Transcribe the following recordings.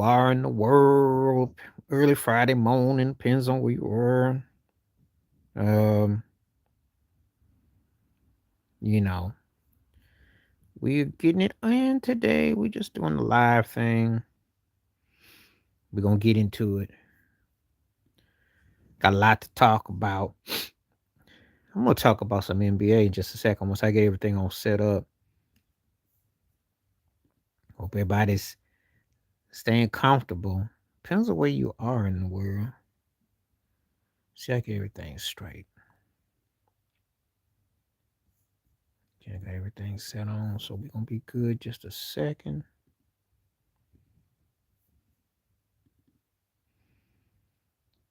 are in the world. Early Friday morning, depends on where you are. Um, you know, we're getting it in today. We're just doing the live thing. We're gonna get into it. Got a lot to talk about. I'm gonna talk about some NBA in just a second once I get everything all set up. Hope everybody's staying comfortable. Depends on where you are in the world. See, I get everything straight. Okay, I got everything set on, so we're gonna be good. Just a second.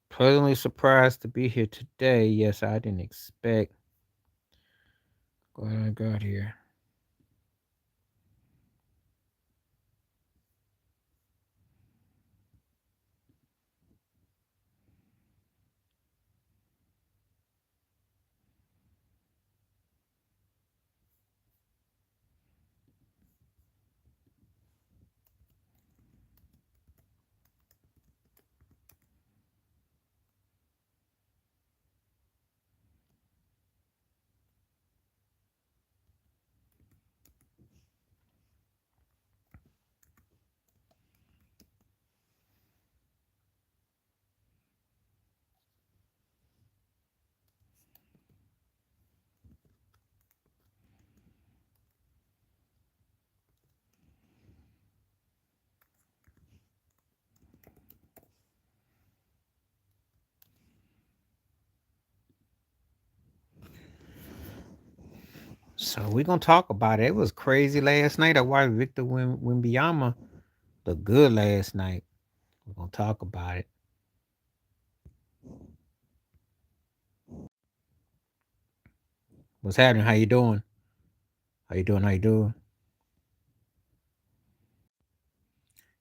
Pleasantly surprised to be here today. Yes, I didn't expect. Glad I got here. So we're gonna talk about it. It was crazy last night. I watched Victor Wembanyama look good last night. We're gonna talk about it. What's happening? How you doing? How you doing? How you doing?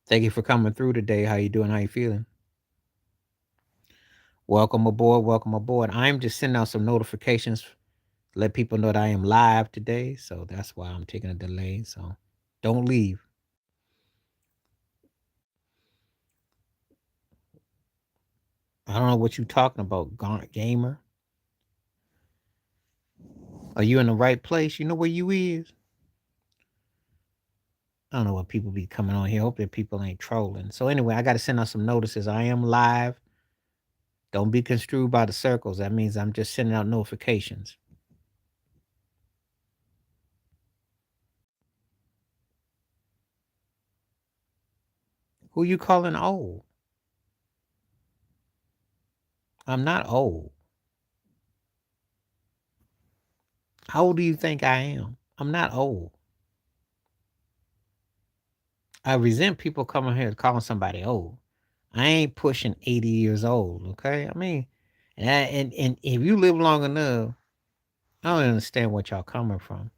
Thank you for coming through today. How you doing? How you feeling? Welcome aboard. Welcome aboard. I'm just sending out some notifications to let people know that I am live today. So that's why I'm taking a delay. So don't leave. I don't know what you talking about, gamer. Are you in the right place? You know where you is? I don't know what people be coming on here. Hope that people ain't trolling. So anyway, I got to send out some notices. I am live. Don't be construed by the circles. That means I'm just sending out notifications. Who you calling old? I'm not old. How old do you think I am? I'm not old. I resent people coming here calling somebody old. I ain't pushing 80 years old, okay? I mean, and if you live long enough, I don't understand what y'all coming from.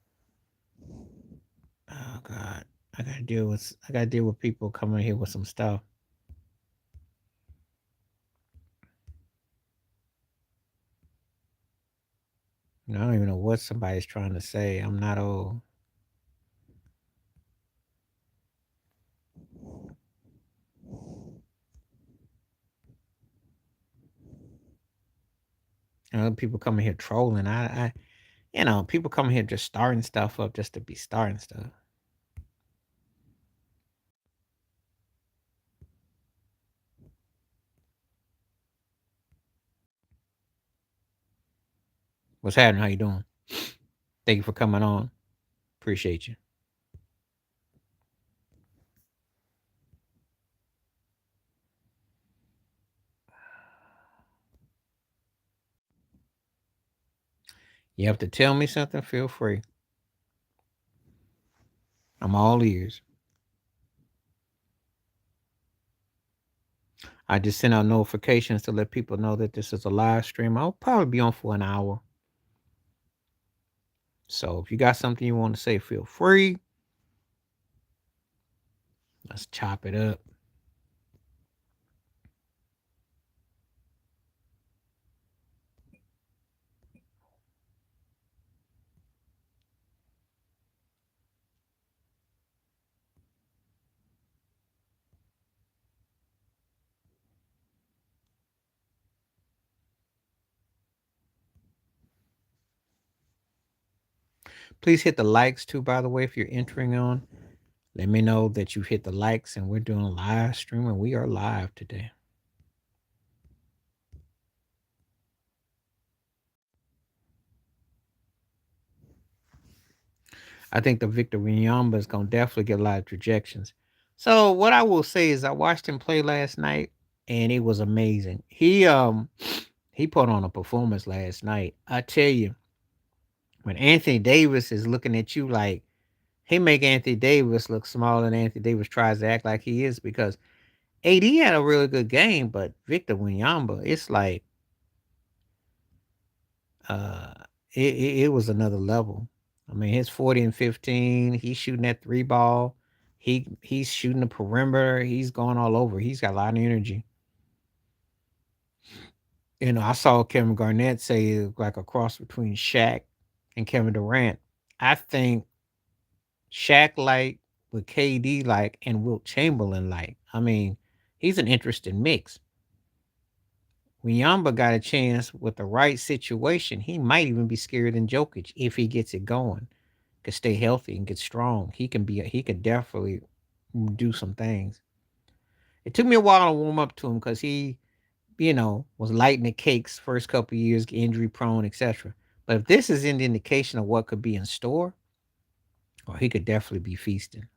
Oh God. I gotta deal with people coming here with some stuff. I don't even know what somebody's trying to say. I'm not old. People coming here trolling. People coming here just starting stuff up just to be starting stuff. What's happening? How you doing? Thank you for coming on. Appreciate you. You have to tell me something. Feel free. I'm all ears. I just send out notifications to let people know that this is a live stream. I'll probably be on for an hour. So if you got something you want to say, feel free. Let's chop it up. Please hit the likes too, by the way, if you're entering on. Let me know that you hit the likes and we're doing a live stream and we are live today. I think the Victor Wanyamba is gonna definitely get a lot of rejections. So what I will say is I watched him play last night and it was amazing. He put on a performance last night. I tell you, when Anthony Davis is looking at you like he make Anthony Davis look smaller than Anthony Davis tries to act like he is because AD had a really good game, but Victor Wanyamba, it's like uh it was another level. I mean, his 40 and 15, he's shooting that three ball. He's shooting the perimeter. He's going all over. He's got a lot of energy. I saw Kevin Garnett say it's like a cross between Shaq and Kevin Durant. I think Shaq like with KD like and Wilt Chamberlain like. I mean, he's an interesting mix. When Yamba got a chance with the right situation, he might even be scared than Jokic if he gets it going. Could stay healthy and get strong. He could definitely do some things. It took me a while to warm up to him because he was lighting the cakes first couple of years, injury prone, etc. But if this is an indication of what could be in store, or he could definitely be feasting.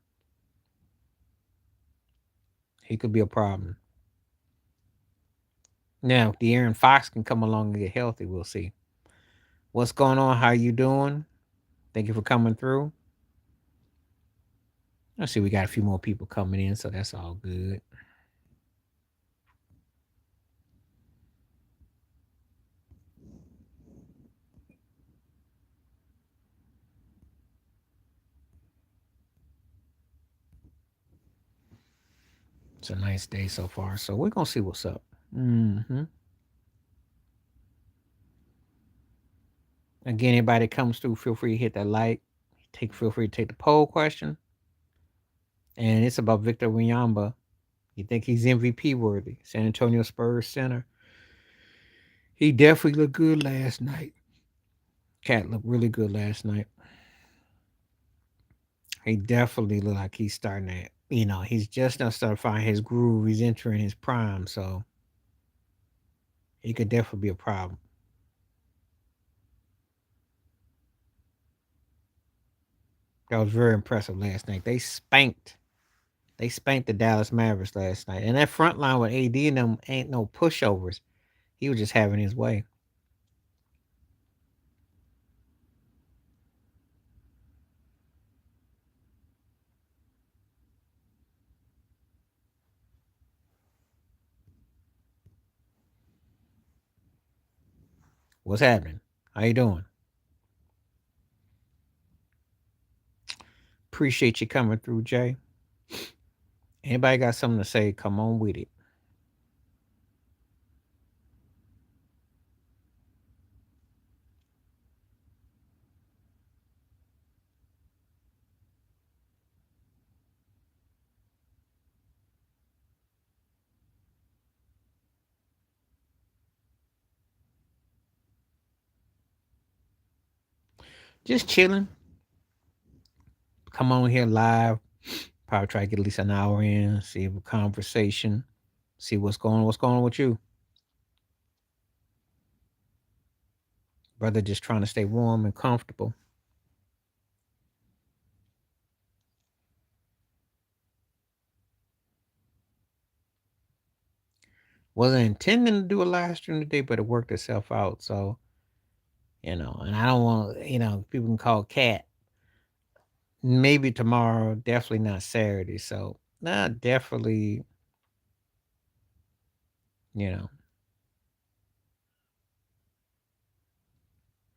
He could be a problem. Now, if De'Aaron Fox can come along and get healthy, we'll see. What's going on? How you doing? Thank you for coming through. I see we got a few more people coming in, so that's all good. It's a nice day so far, so we're gonna see what's up. Again, anybody that comes through, feel free to hit that like. Feel free to take the poll question, and it's about Victor Wanyamba. You think he's MVP worthy? San Antonio Spurs center. He definitely looked good last night. Cat looked really good last night. He definitely looked like he's starting he's just now starting to find his groove. He's entering his prime, so he could definitely be a problem. That was very impressive last night. They spanked the Dallas Mavericks last night. And that front line with AD and them ain't no pushovers. He was just having his way. What's happening? How you doing? Appreciate you coming through, Jay. Anybody got something to say? Come on with it. Just chilling. Come on here live. Probably try to get at least an hour in, see a conversation, see what's going on with you. Brother just trying to stay warm and comfortable. Wasn't intending to do a live stream today, but it worked itself out. So, and I don't want, people can call Cat. Maybe tomorrow, definitely not Saturday. So, nah, definitely, you know,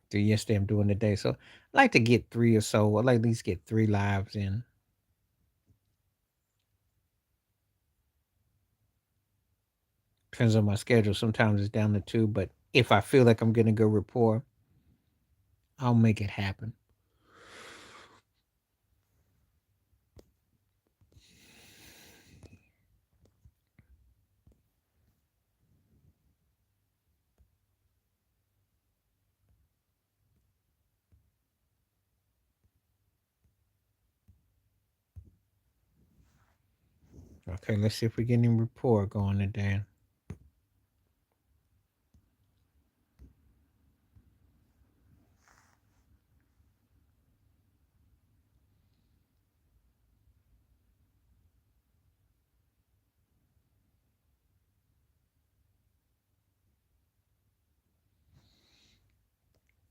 do yesterday I'm doing today. So, I like to get three or so. I like at least get three lives in. Depends on my schedule. Sometimes it's down to two, but if I feel like I'm getting a good rapport, I'll make it happen. Okay, let's see if we get any report going today.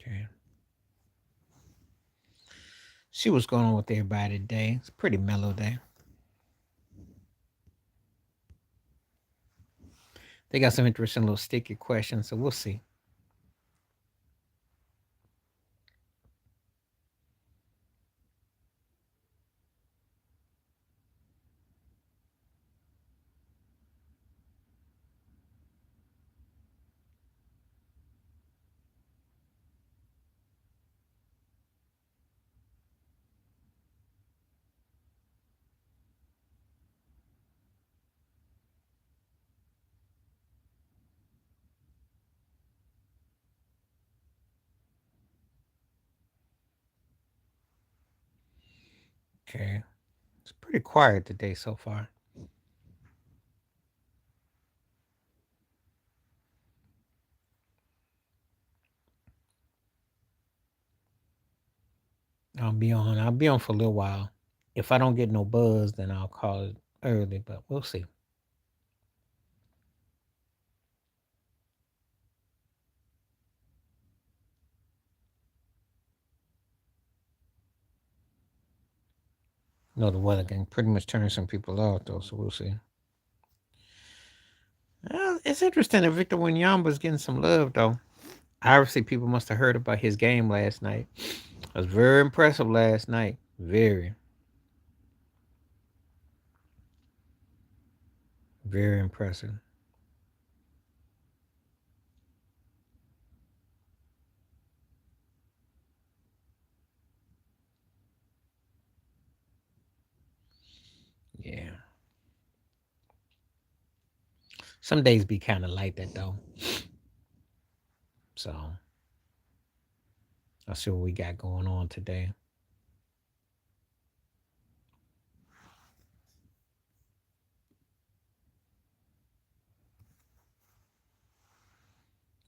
Okay. See what's going on with everybody today. It's a pretty mellow day. They got some interesting little sticky questions, so we'll see. Okay. It's pretty quiet today so far. I'll be on for a little while. If I don't get no buzz, then I'll call it early, but we'll see. The weather can pretty much turn some people off though, so we'll see. It's interesting that Victor Wanyamba's getting some love though. Obviously, people must have heard about his game last night. It was very impressive last night. Very, very impressive. Yeah. Some days be kind of like that though. So I'll see what we got going on today.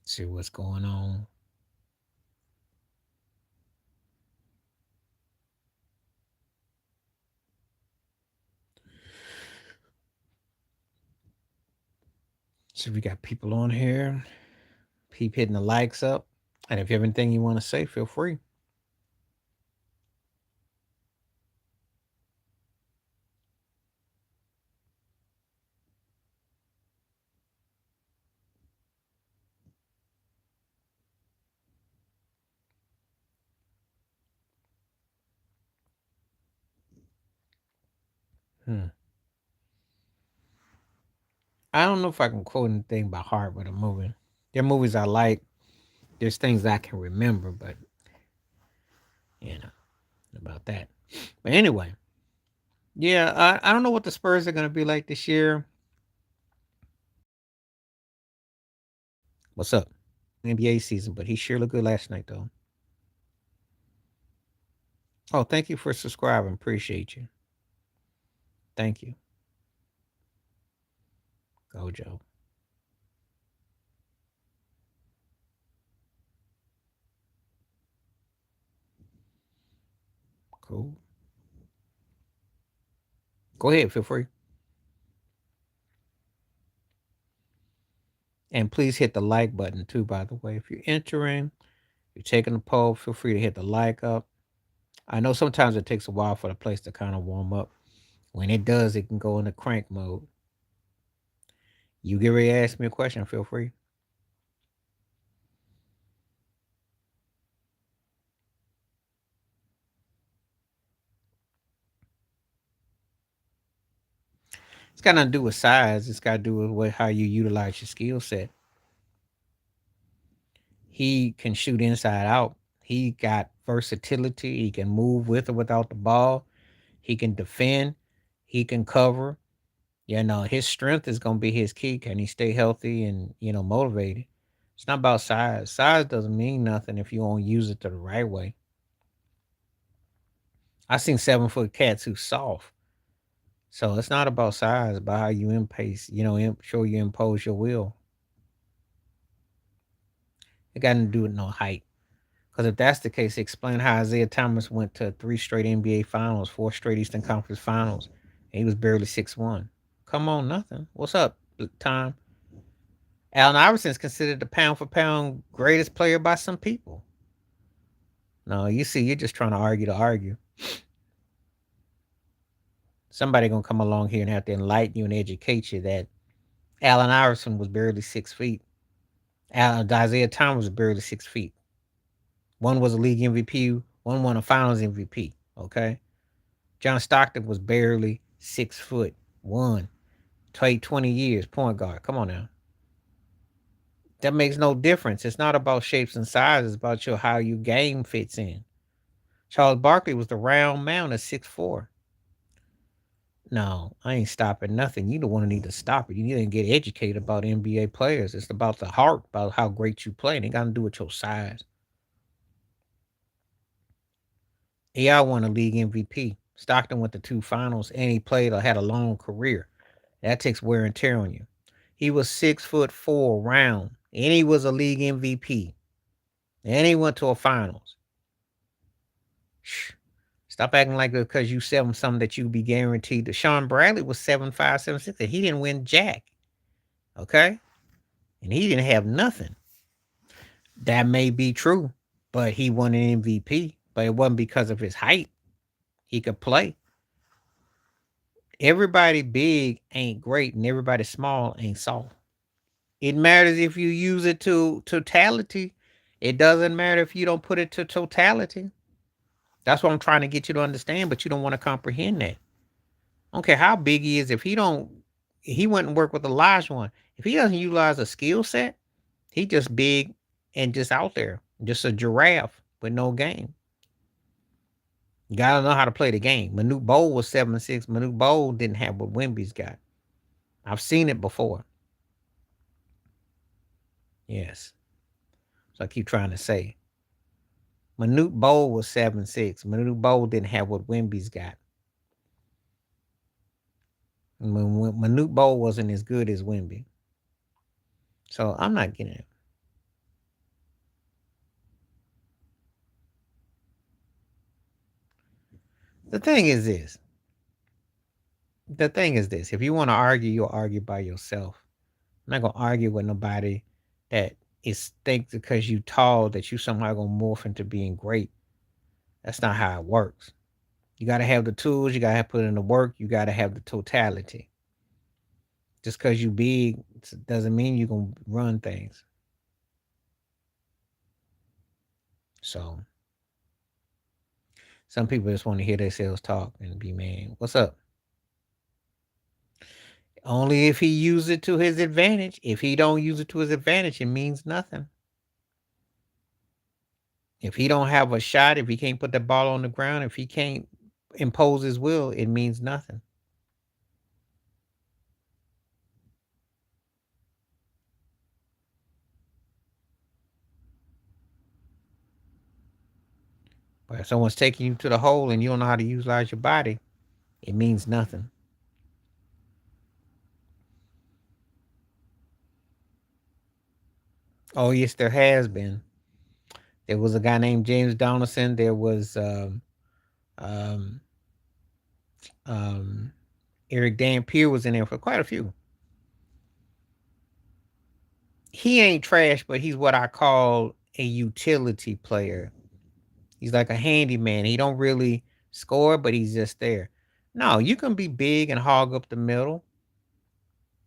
See what's going on. See if we got people on here. Keep hitting the likes up. And if you have anything you want to say, feel free. Hmm. I don't know if I can quote anything by heart with a movie. There are movies I like. There's things I can remember, but you know about that. But anyway, yeah, I don't know what the Spurs are going to be like this year. What's up? NBA season, but he sure looked good last night, though. Oh, thank you for subscribing. Appreciate you. Thank you. Go, Joe. Cool. Go ahead. Feel free. And please hit the like button, too, by the way. If you're entering, you're taking the poll, feel free to hit the like up. I know sometimes it takes a while for the place to kind of warm up. When it does, it can go into crank mode. You get ready to ask me a question, feel free. It's got nothing to do with size. It's got to do with how you utilize your skill set. He can shoot inside out. He got versatility. He can move with or without the ball. He can defend. He can cover. His strength is going to be his key. Can he stay healthy and, motivated? It's not about size. Size doesn't mean nothing if you don't use it the right way. I seen 7-foot cats who soft. So it's not about size, but how you impace, show you impose your will. It got nothing to do with no height. Because if that's the case, explain how Isaiah Thomas went to three straight NBA finals, four straight Eastern Conference finals, and he was barely 6'1". Come on, nothing. What's up, time? Allen Iverson's considered the pound for pound greatest player by some people. No, you see, you're just trying to argue to argue. Somebody gonna come along here and have to enlighten you and educate you that Allen Iverson was barely 6 feet. Isaiah Thomas was barely 6 feet. One was a league MVP. One won a Finals MVP. Okay, John Stockton was barely 6 foot. One played 20 years point guard. Come on now. That makes no difference. It's not about shapes and sizes. It's about how your game fits in. Charles Barkley was the round mound at 6'4". No, I ain't stopping nothing. You the one who need to stop it. You need to get educated about NBA players. It's about the heart, about how great you play. It ain't got to do with your size. AI won a league MVP. Stockton went to two finals, and he played or had a long career. That takes wear and tear on you. He was 6'4" round, and he was a league MVP, and he went to a finals. Shh. Stop acting like because you 7 something that you be guaranteed. Sean Bradley was 7'5", 7'6", and he didn't win jack. Okay, and he didn't have nothing. That may be true, but he won an MVP. But it wasn't because of his height. He could play. Everybody big ain't great, and everybody small ain't soft. It matters if you use it to totality. It doesn't matter if you don't put it to totality. That's what I'm trying to get you to understand, but you don't want to comprehend that. I don't care how big he is. If he went and worked with Elijah one. If he doesn't utilize a skill set, he just big and just out there, just a giraffe with no game. You gotta know how to play the game. Manute Bol was 7'6". Manute Bol didn't have what Wemby's got. I've seen it before. Yes. So I keep trying to say. Manute Bol was 7'6". Manute Bol didn't have what Wemby's got. Manute Bol wasn't as good as Wemby. So I'm not getting it. The thing is this. If you want to argue, you'll argue by yourself. I'm not gonna argue with nobody that is thinks because you tall that you somehow gonna morph into being great. That's not how it works. You gotta have the tools, you gotta put in the work, you gotta have the totality. Just because you big doesn't mean you're gonna run things. So some people just want to hear themselves talk and be mad. What's up? Only if he use it to his advantage. If he don't use it to his advantage, it means nothing. If he don't have a shot, if he can't put the ball on the ground, if he can't impose his will, it means nothing. But if someone's taking you to the hole and you don't know how to utilize your body, it means nothing. Oh yes, there has been. There was a guy named James Donaldson. There was um, um, Eric Dampier was in there for quite a few. He ain't trash, but he's what I call a utility player. He's like a handyman. He don't really score, but he's just there. No, you can be big and hog up the middle.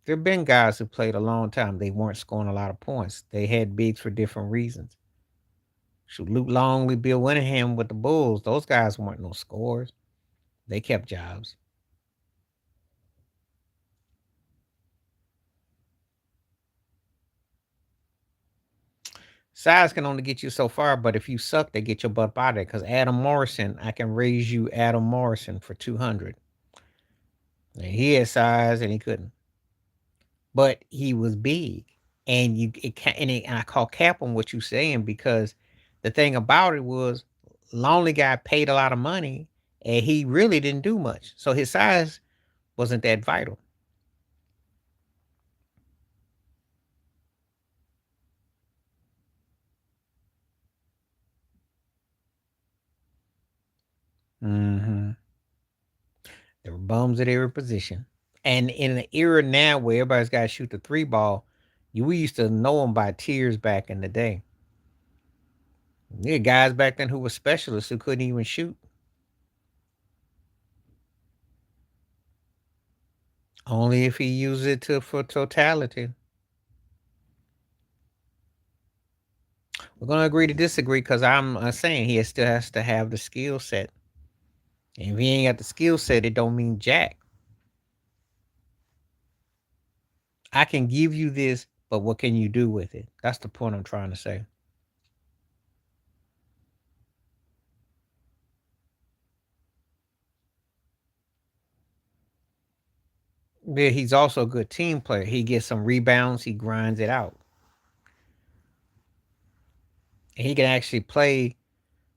There have been guys who played a long time. They weren't scoring a lot of points. They had bigs for different reasons. Shoot, Luke Longley, Bill Winningham with the Bulls. Those guys weren't no scorers. They kept jobs. Size can only get you so far, but if you suck, they get your butt out of there. Because Adam Morrison, I can raise you Adam Morrison for 200. And he had size and he couldn't. But he was big. And I call cap on what you're saying because the thing about it was Lonely guy paid a lot of money and he really didn't do much. So his size wasn't that vital. Hmm. They were bums at every position. And in an era now where everybody's got to shoot the three ball, we used to know them by tiers back in the day. There were guys back then who were specialists who couldn't even shoot. Only if he used it to for totality. We're gonna agree to disagree because I'm saying he still has to have the skill set. And if he ain't got the skill set, it don't mean jack. I can give you this, but what can you do with it? That's the point I'm trying to say. Yeah, he's also a good team player. He gets some rebounds, he grinds it out. And he can actually play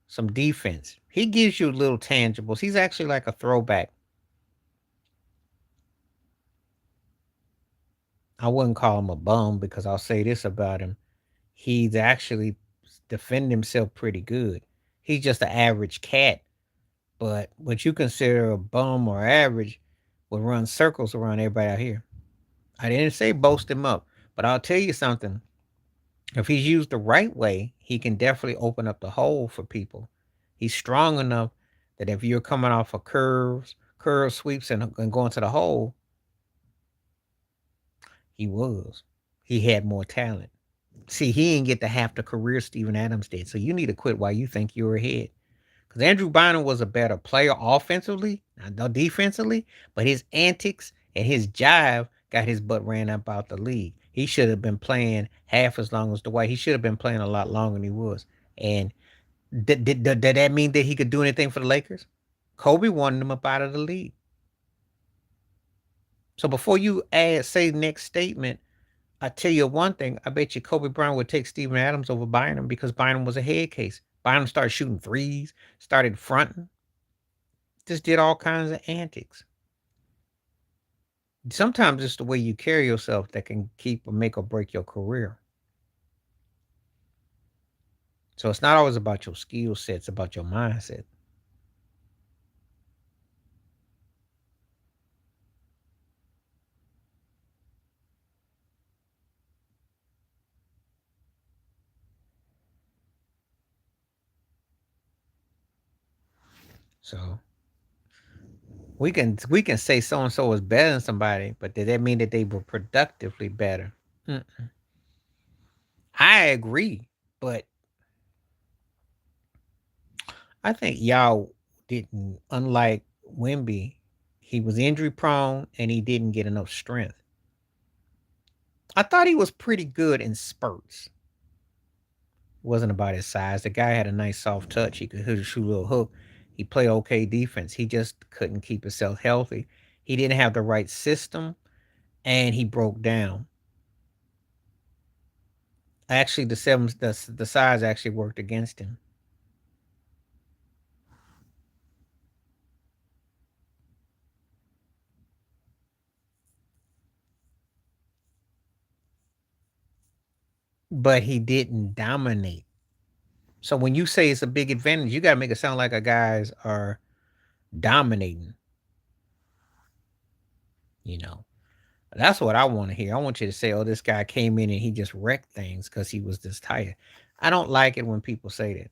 some defense. He gives you little tangibles. He's actually like a throwback. I wouldn't call him a bum because I'll say this about him. He's actually defending himself pretty good. He's just an average cat, but what you consider a bum or average would run circles around everybody out here. I didn't say boast him up, but I'll tell you something. If he's used the right way, he can definitely open up the hole for people. He's strong enough that if you're coming off of curve sweeps and going to the hole, he was. He had more talent. See, he didn't get to half the career Steven Adams did. So you need to quit while you think you're ahead. Because Andrew Bynum was a better player offensively, not defensively, but his antics and his jive got his butt ran up out the league. He should have been playing half as long as Dwight. He should have been playing a lot longer than he was. And did that mean that he could do anything for the Lakers? Kobe wanted him up out of the league. So before you say next statement, I tell you one thing. I bet you Kobe Bryant would take Steven Adams over Bynum because Bynum was a head case. Bynum started shooting threes, started fronting, just did all kinds of antics. Sometimes it's the way you carry yourself that can keep or make or break your career. So it's not always about your skill set, it's about your mindset. So we can say so and so is better than somebody, but did that mean that they were productively better? Mm. I agree, but I think y'all didn't. Unlike Wimby, he was injury prone and he didn't get enough strength. I thought he was pretty good in spurts. Wasn't about his size. The guy had a nice soft touch. He could shoot a little hook. He played okay defense. He just couldn't keep himself healthy. He didn't have the right system, and he broke down. Actually, the size actually worked against him. But he didn't dominate. So when you say it's a big advantage, you gotta make it sound like a guys are dominating. You know, that's what I want to hear. I want you to say, "Oh, this guy came in and he just wrecked things because he was this tired." I don't like it when people say that.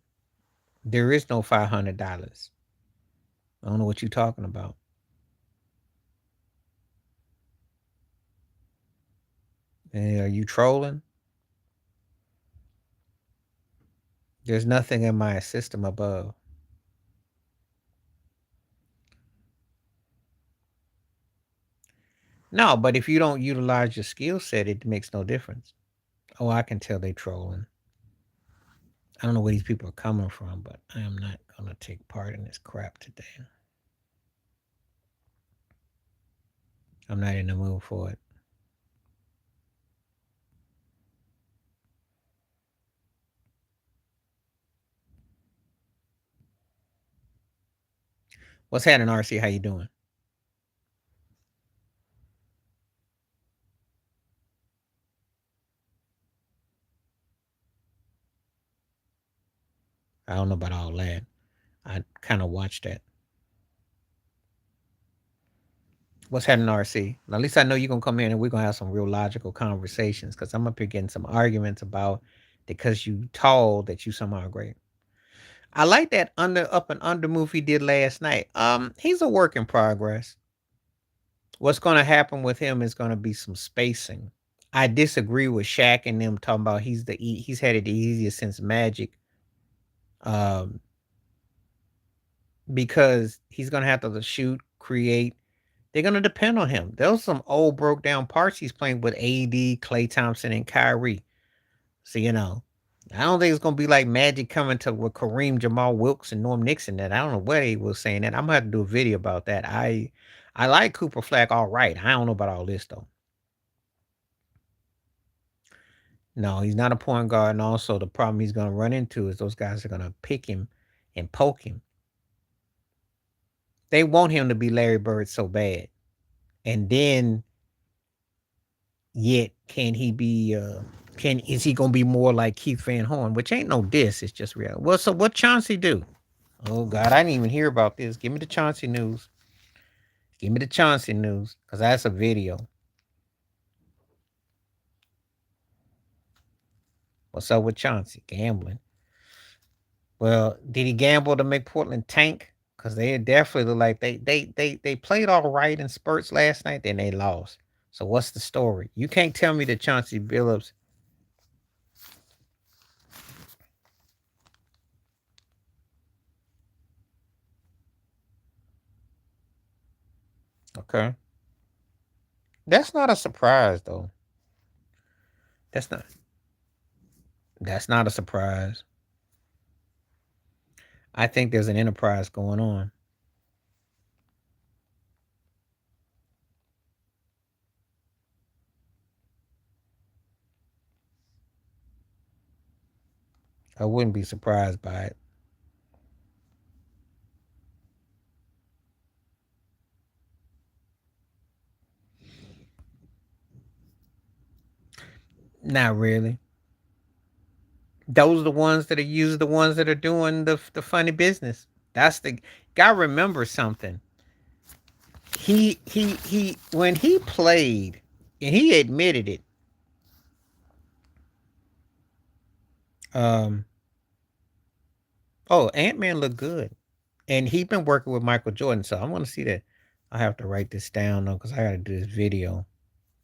There is no $500. I don't know what you're talking about. Are you trolling? There's nothing in my system above. No, but if you don't utilize your skill set, it makes no difference. Oh, I can tell they trolling. I don't know where these people are coming from, but I am not gonna take part in this crap today. I'm not in the mood for it. What's happening, RC? How you doing? I don't know about all that. I kind of watched that. What's happening, RC? Now, at least I know you're gonna come in and we're gonna have some real logical conversations because I'm up here getting some arguments about because you told that you somehow great. I like that under up and under move he did last night. He's a work in progress. What's gonna happen with him is gonna be some spacing. I disagree with Shaq and them talking about he's had it the easiest since Magic. Um, because he's gonna have to shoot, create. They're gonna depend on him. There's some old broke down parts he's playing with AD, Clay Thompson, and Kyrie. So I don't think it's gonna be like Magic coming to with Kareem, Jamal Wilkes, and Norm Nixon. That I don't know where he was saying that. I'm gonna have to do a video about that. I like Cooper Flag, all right. I don't know about all this though. No, he's not a point guard, and also the problem he's gonna run into is those guys are gonna pick him and poke him. They want him to be Larry Bird so bad, and then yet can he be? Can is he gonna be more like Keith Van Horn, which ain't no diss, it's just real. Well, so what Chauncey do? Oh God, I didn't even hear about this. Give me the Chauncey news. Give me the Chauncey news, cause that's a video. What's up with Chauncey gambling? Well, did he gamble to make Portland tank? Cause they definitely look like they played all right in spurts last night, then they lost. So what's the story? You can't tell me that Chauncey Billups. Okay, that's not a surprise though. That's not. That's not a surprise. I think there's an enterprise going on. I wouldn't be surprised by it. Not really. Those are the ones that are usually the ones that are doing the funny business. That's the guy. Remember something. He when he played, and he admitted it. Um. Oh, Ant Man looked good, and he been working with Michael Jordan. So I'm gonna see that. I have to write this down though, because I got to do this video.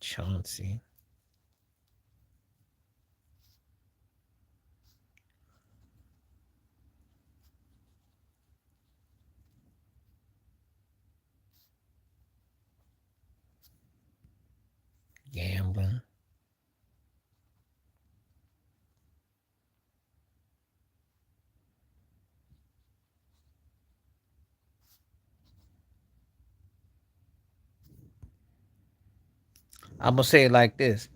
Chauncey gambling. I'm gonna say it like this: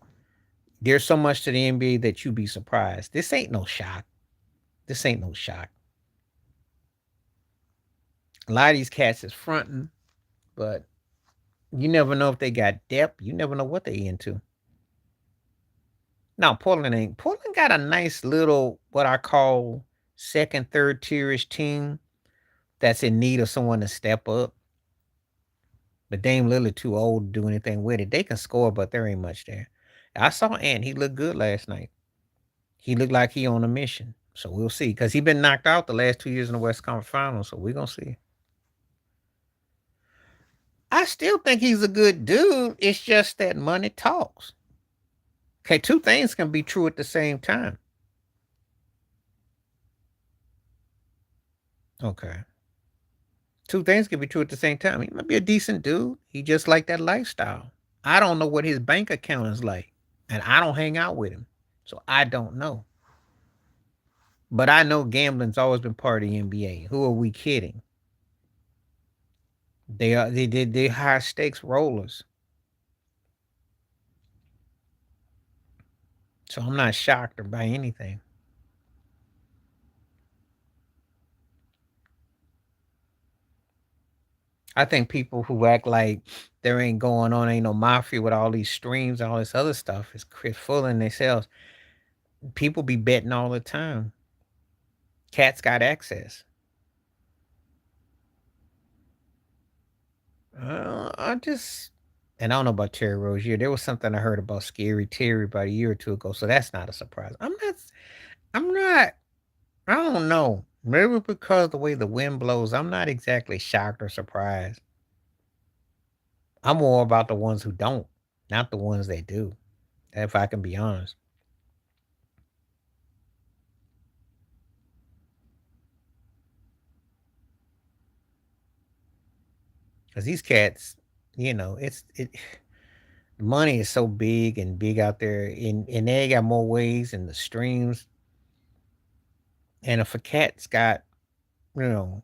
there's so much to the NBA that you be surprised. This ain't no shock. This ain't no shock. A lot of these cats is fronting, but you never know if they got depth. You never know what they into. Now Portland ain't. Portland got a nice little what I call second, third tierish team that's in need of someone to step up. But Dame Lillard too old to do anything with it. They can score, but there ain't much there. I saw Ant. He looked good last night. He looked like he on a mission. So we'll see. Because he been knocked out the last 2 years in the West Conference Finals. So we're gonna see. I still think he's a good dude. It's just that money talks. Okay, two things can be true at the same time. Okay. Two things can be true at the same time. He might be a decent dude. He just like that lifestyle. I don't know what his bank account is like. And I don't hang out with him. So I don't know. But I know gambling's always been part of the NBA. Who are we kidding? They high stakes rollers. So I'm not shocked or by anything. I think people who act like there ain't going on, ain't no mafia with all these streams and all this other stuff is fooling themselves. People be betting all the time. Cats got access. I just and I don't know about Terry Rozier. There was something I heard about Scary Terry about a year or two ago, so that's not a surprise. I'm not I don't know. Maybe because the way the wind blows, I'm not exactly shocked or surprised. I'm more about the ones who don't, not the ones that do. If I can be honest. Because these cats, money is so big and big out there, and they got more ways and the streams. And if a cat's got, you know,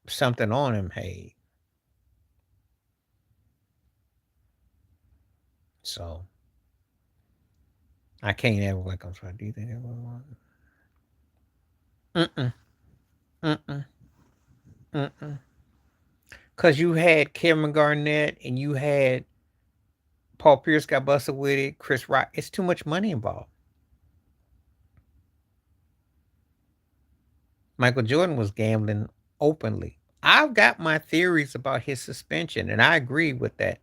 something on him, hey, so I can't ever like I'm sorry, do you think ever Mm-mm, mm-mm, mm-mm. Cause you had Kevin Garnett and you had Paul Pierce got busted with it, Chris Rock. It's too much money involved. Michael Jordan was gambling openly. I've got my theories about his suspension, and I agree with that.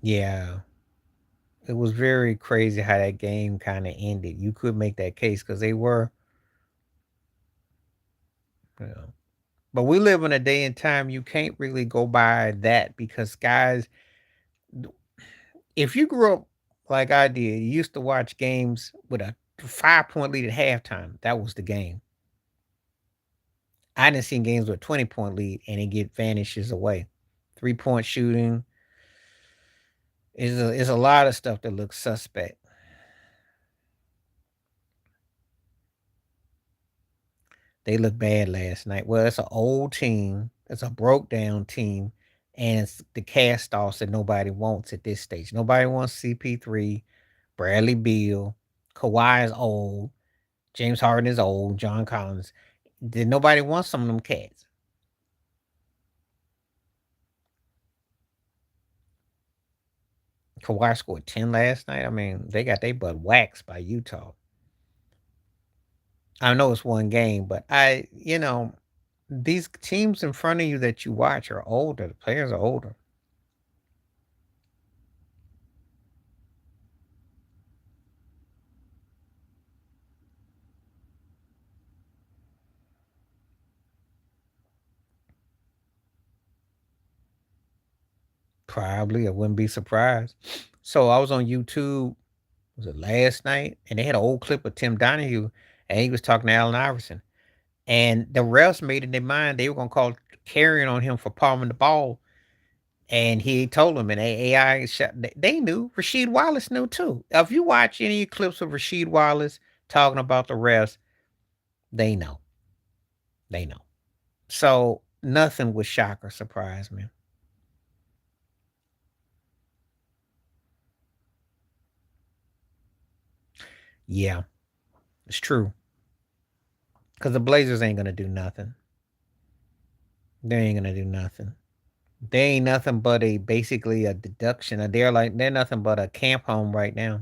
Yeah, it was very crazy how that game kind of ended. You could make that case because they were, you know. But we live in a day and time you can't really go by that because guys, if you grew up like I did, you used to watch games with a 5-point lead at halftime. That was the game. I didn't see games with a 20-point lead and it get vanishes away. 3-point shooting is a lot of stuff that looks suspect. They look bad last night. Well, it's an old team. It's a broke down team, and it's the cast offs that nobody wants at this stage. Nobody wants CP3, Bradley Beal, Kawhi is old, James Harden is old, John Collins. Did nobody want some of them cats? Kawhi scored 10 last night. I mean, they got their butt waxed by Utah. I know it's one game, but these teams in front of you that you watch are older. The players are older. Probably, I wouldn't be surprised. So I was on YouTube, was it last night? And they had an old clip of Tim Donahue, and he was talking to Allen Iverson. And the refs made in their mind they were gonna call carrying on him for palming the ball. And he told them, and AI shot, they knew. Rasheed Wallace knew too. If you watch any clips of Rasheed Wallace talking about the refs, they know. They know. So nothing would shock or surprise me. Yeah, it's true. Because the Blazers ain't gonna do nothing. They ain't gonna do nothing. They ain't nothing but a basically a deduction. They're nothing but a camp home right now.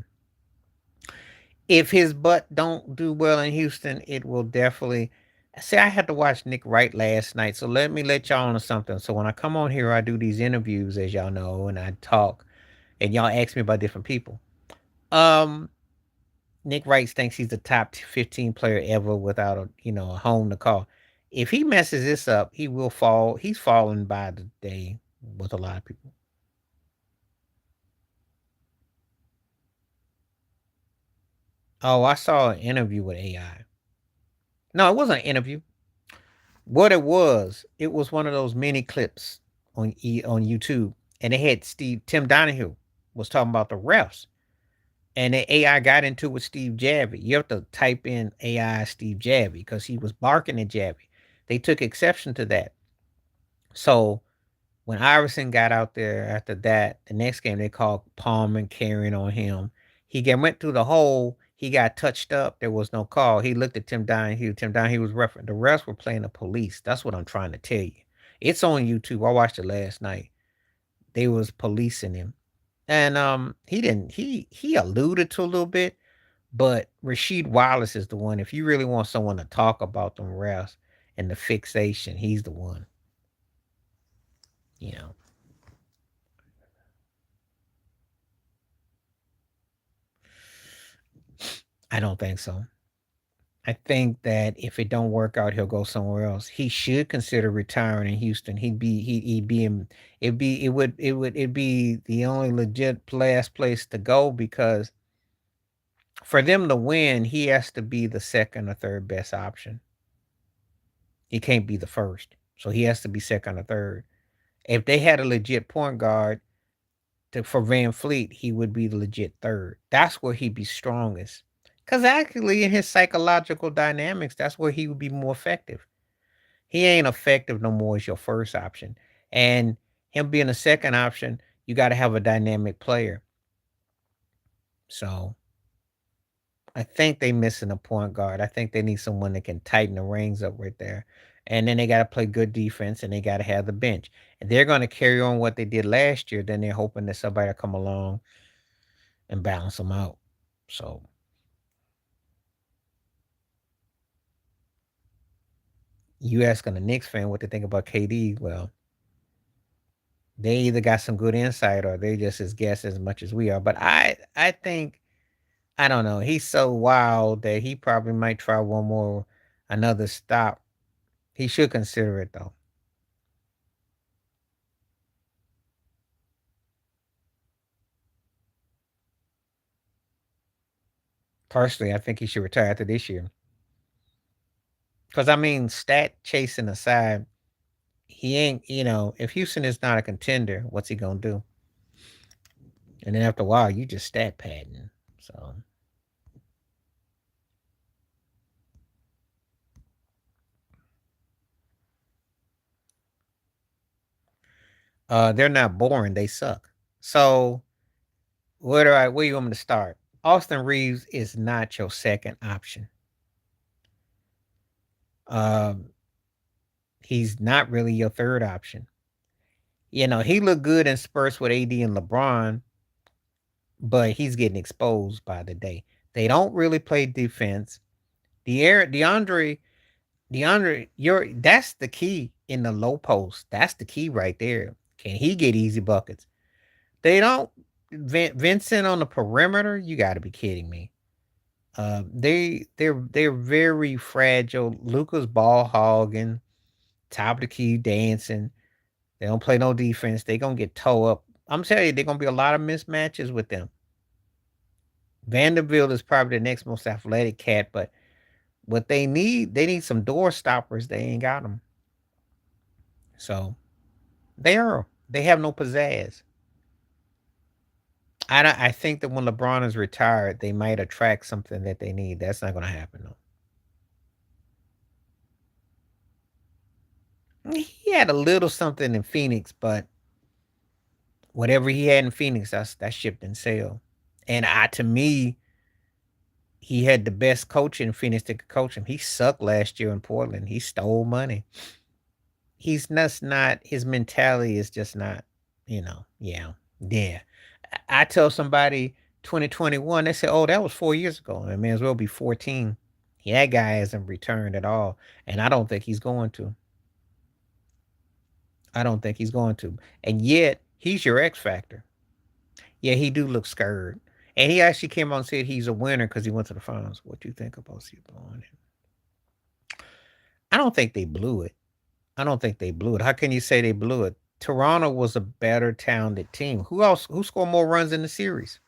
If his butt don't do well in Houston, it will definitely. See, I had to watch Nick Wright last night, so let me let y'all know something. So when I come on here, I do these interviews, as y'all know, and I talk, and y'all ask me about different people. Um, Nick Wright thinks he's the top 15 player ever without a home to call. If he messes this up, he will fall. He's falling by the day with a lot of people. Oh, I saw an interview with AI. No, it wasn't an interview. What it was one of those mini clips on YouTube, and they had Tim Donahue was talking about the refs, and the AI got into it with Steve Javy. You have to type in AI Steve Javy because he was barking at Javy. They took exception to that. So when Iverson got out there after that, the next game they called Palmer carrying on him. Went through the hole. He got touched up. There was no call. He looked at Tim Donahue. Tim Donahue was referencing. The refs were playing the police. That's what I'm trying to tell you. It's on YouTube. I watched it last night. They was policing him, and he didn't. He alluded to a little bit, But Rasheed Wallace is the one. If you really want someone to talk about them refs and the fixation, he's the one. You know, I don't think so. I think that if it don't work out, he'll go somewhere else. He should consider retiring in Houston. He'd be in it'd be the only legit last place to go because for them to win, he has to be the second or third best option. He can't be the first. So he has to be second or third. If they had a legit point guard for Van Fleet, he would be the legit third. That's where he'd be strongest. Because actually, in his psychological dynamics, that's where he would be more effective. He ain't effective no more as your first option. And him being a second option, you got to have a dynamic player. So I think they missing a point guard. I think they need someone that can tighten the reins up right there. And then they got to play good defense and they got to have the bench. And they're going to carry on what they did last year. Then they're hoping that somebody will come along and balance them out. So you asking a Knicks fan what they think about KD? Well, they either got some good insight or they just as guess as much as we are. But I think I don't know. He's so wild that he probably might try one more another stop. He should consider it though. Personally, I think he should retire after this year. Because I mean, stat chasing aside, he ain't. If Houston is not a contender, what's he gonna do? And then after a while, you just stat padding. So they're not boring. They suck. So where do you want me to start? Austin Reeves is not your second option. Um, he's not really your third option. He looked good in spurts with AD and LeBron, but he's getting exposed by the day. They don't really play defense. The air DeAndre, that's the key in the low post. That's the key right there. Can he get easy buckets? They don't. Vincent on the perimeter. You got to be kidding me. They're very fragile. Luca's ball hogging, top of the key dancing. They don't play no defense. They gonna get toe up. I'm telling you, they're gonna be a lot of mismatches with them. Vanderbilt is probably the next most athletic cat, but what they need some door stoppers. They ain't got them. So they have no pizzazz. I think that when LeBron is retired, they might attract something that they need. That's not gonna happen though. He had a little something in Phoenix, but whatever he had in Phoenix, that shipped and sailed. And to me, he had the best coach in Phoenix that could coach him. He sucked last year in Portland. He stole money. He's just not. His mentality is just not. Yeah, yeah. I tell somebody 2021, they say, "Oh, that was 4 years ago." It may as well be 14. Yeah, that guy hasn't returned at all, and I don't think he's going to. I don't think he's going to. And yet, he's your X factor. Yeah, he do look scared. And he actually came on and said he's a winner because he went to the finals. What do you think about Steve blowing it? I don't think they blew it. I don't think they blew it. How can you say they blew it? Toronto was a better talented team. Who else? Who scored more runs in the series?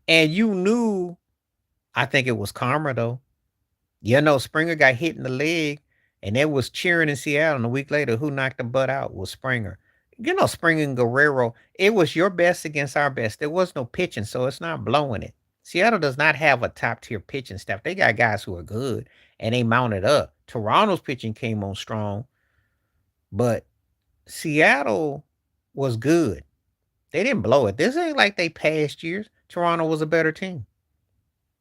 And you knew, I think it was karma though. Springer got hit in the leg, and they was cheering in Seattle. And a week later, who knocked the butt out was Springer. Springer and Guerrero, it was your best against our best. There was no pitching, so it's not blowing it. Seattle does not have a top tier pitching staff. They got guys who are good and they mounted up. Toronto's pitching came on strong, but Seattle was good. They didn't blow it. This ain't like they past years. Toronto was a better team.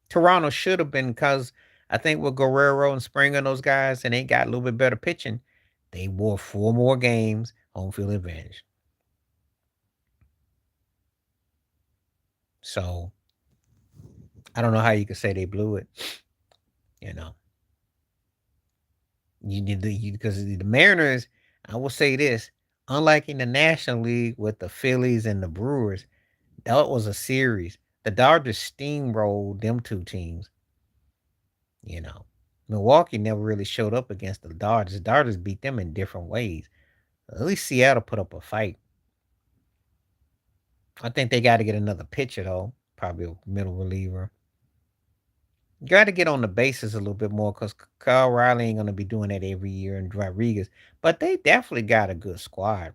Toronto should have been because I think with Guerrero and Springer and those guys, and they got a little bit better pitching, they wore 4 more games, home field advantage. So I don't know how you could say they blew it. You know, you need because the Mariners. I will say this: unlike in the National League with the Phillies and the Brewers, that was a series. The Dodgers steamrolled them two teams. You know, Milwaukee never really showed up against the Dodgers. The Dodgers beat them in different ways. At least Seattle put up a fight. I think they got to get another pitcher though, probably a middle reliever. Got to get on the bases a little bit more because Kyle Riley ain't gonna be doing that every year, and Rodriguez. But they definitely got a good squad.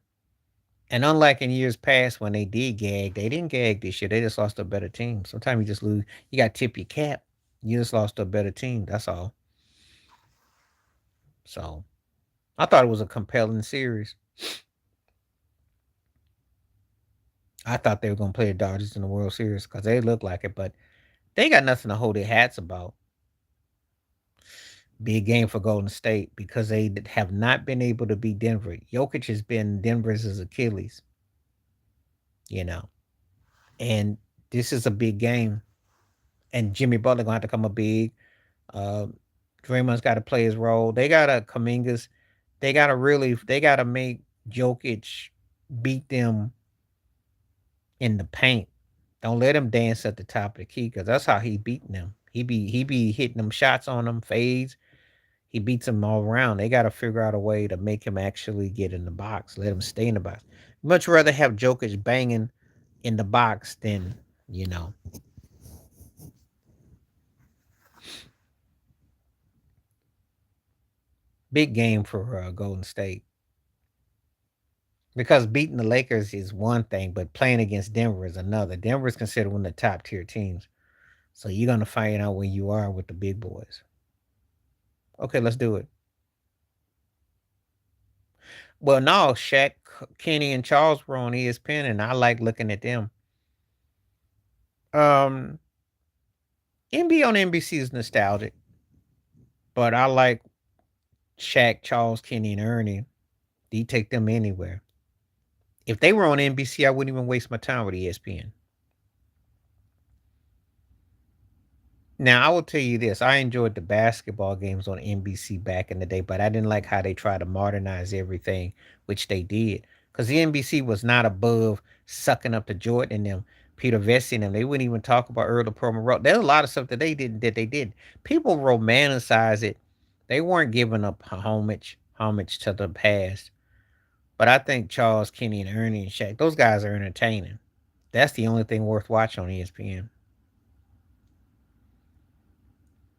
And unlike in years past when they did gag, they didn't gag this year. They just lost to a better team. Sometimes you just lose. You got to tip your cap. You just lost to a better team. That's all. So I thought it was a compelling series. I thought they were gonna play the Dodgers in the World Series because they look like it, but they got nothing to hold their hats about. Big game for Golden State because they have not been able to beat Denver. Jokic has been Denver's Achilles, you know, and this is a big game. And Jimmy Butler gonna have to come up big. Uh, Draymond's got to play his role. They got to Kamingas. They got to make Jokic beat them in the paint. Don't let him dance at the top of the key because that's how he beating them. He be hitting them shots on them fades. He beats them all around. They got to figure out a way to make him actually get in the box. Let him stay in the box. Much rather have Jokic banging in the box than you know big game for Golden State because beating the Lakers is one thing, but playing against Denver is another. Denver is considered one of the top tier teams, so you're gonna find out where you are with the big boys. Okay, let's do it. Well, no, Shaq, Kenny, and Charles were on ESPN, and I like looking at them. Um, NBA on NBC is nostalgic, but I like Shaq, Charles, Kenny, and Ernie. You take them anywhere. If they were on NBC, I wouldn't even waste my time with ESPN. Now, I will tell you this: I enjoyed the basketball games on NBC back in the day, but I didn't like how they tried to modernize everything, which they did. Because the NBC was not above sucking up to Jordan and them, Peter Vesey and them. They wouldn't even talk about Earl Promo. There's a lot of stuff that they didn't that they did. People romanticize it. They weren't giving up homage to the past. But I think Charles, Kenny, and Ernie and Shaq, those guys are entertaining. That's the only thing worth watching on ESPN.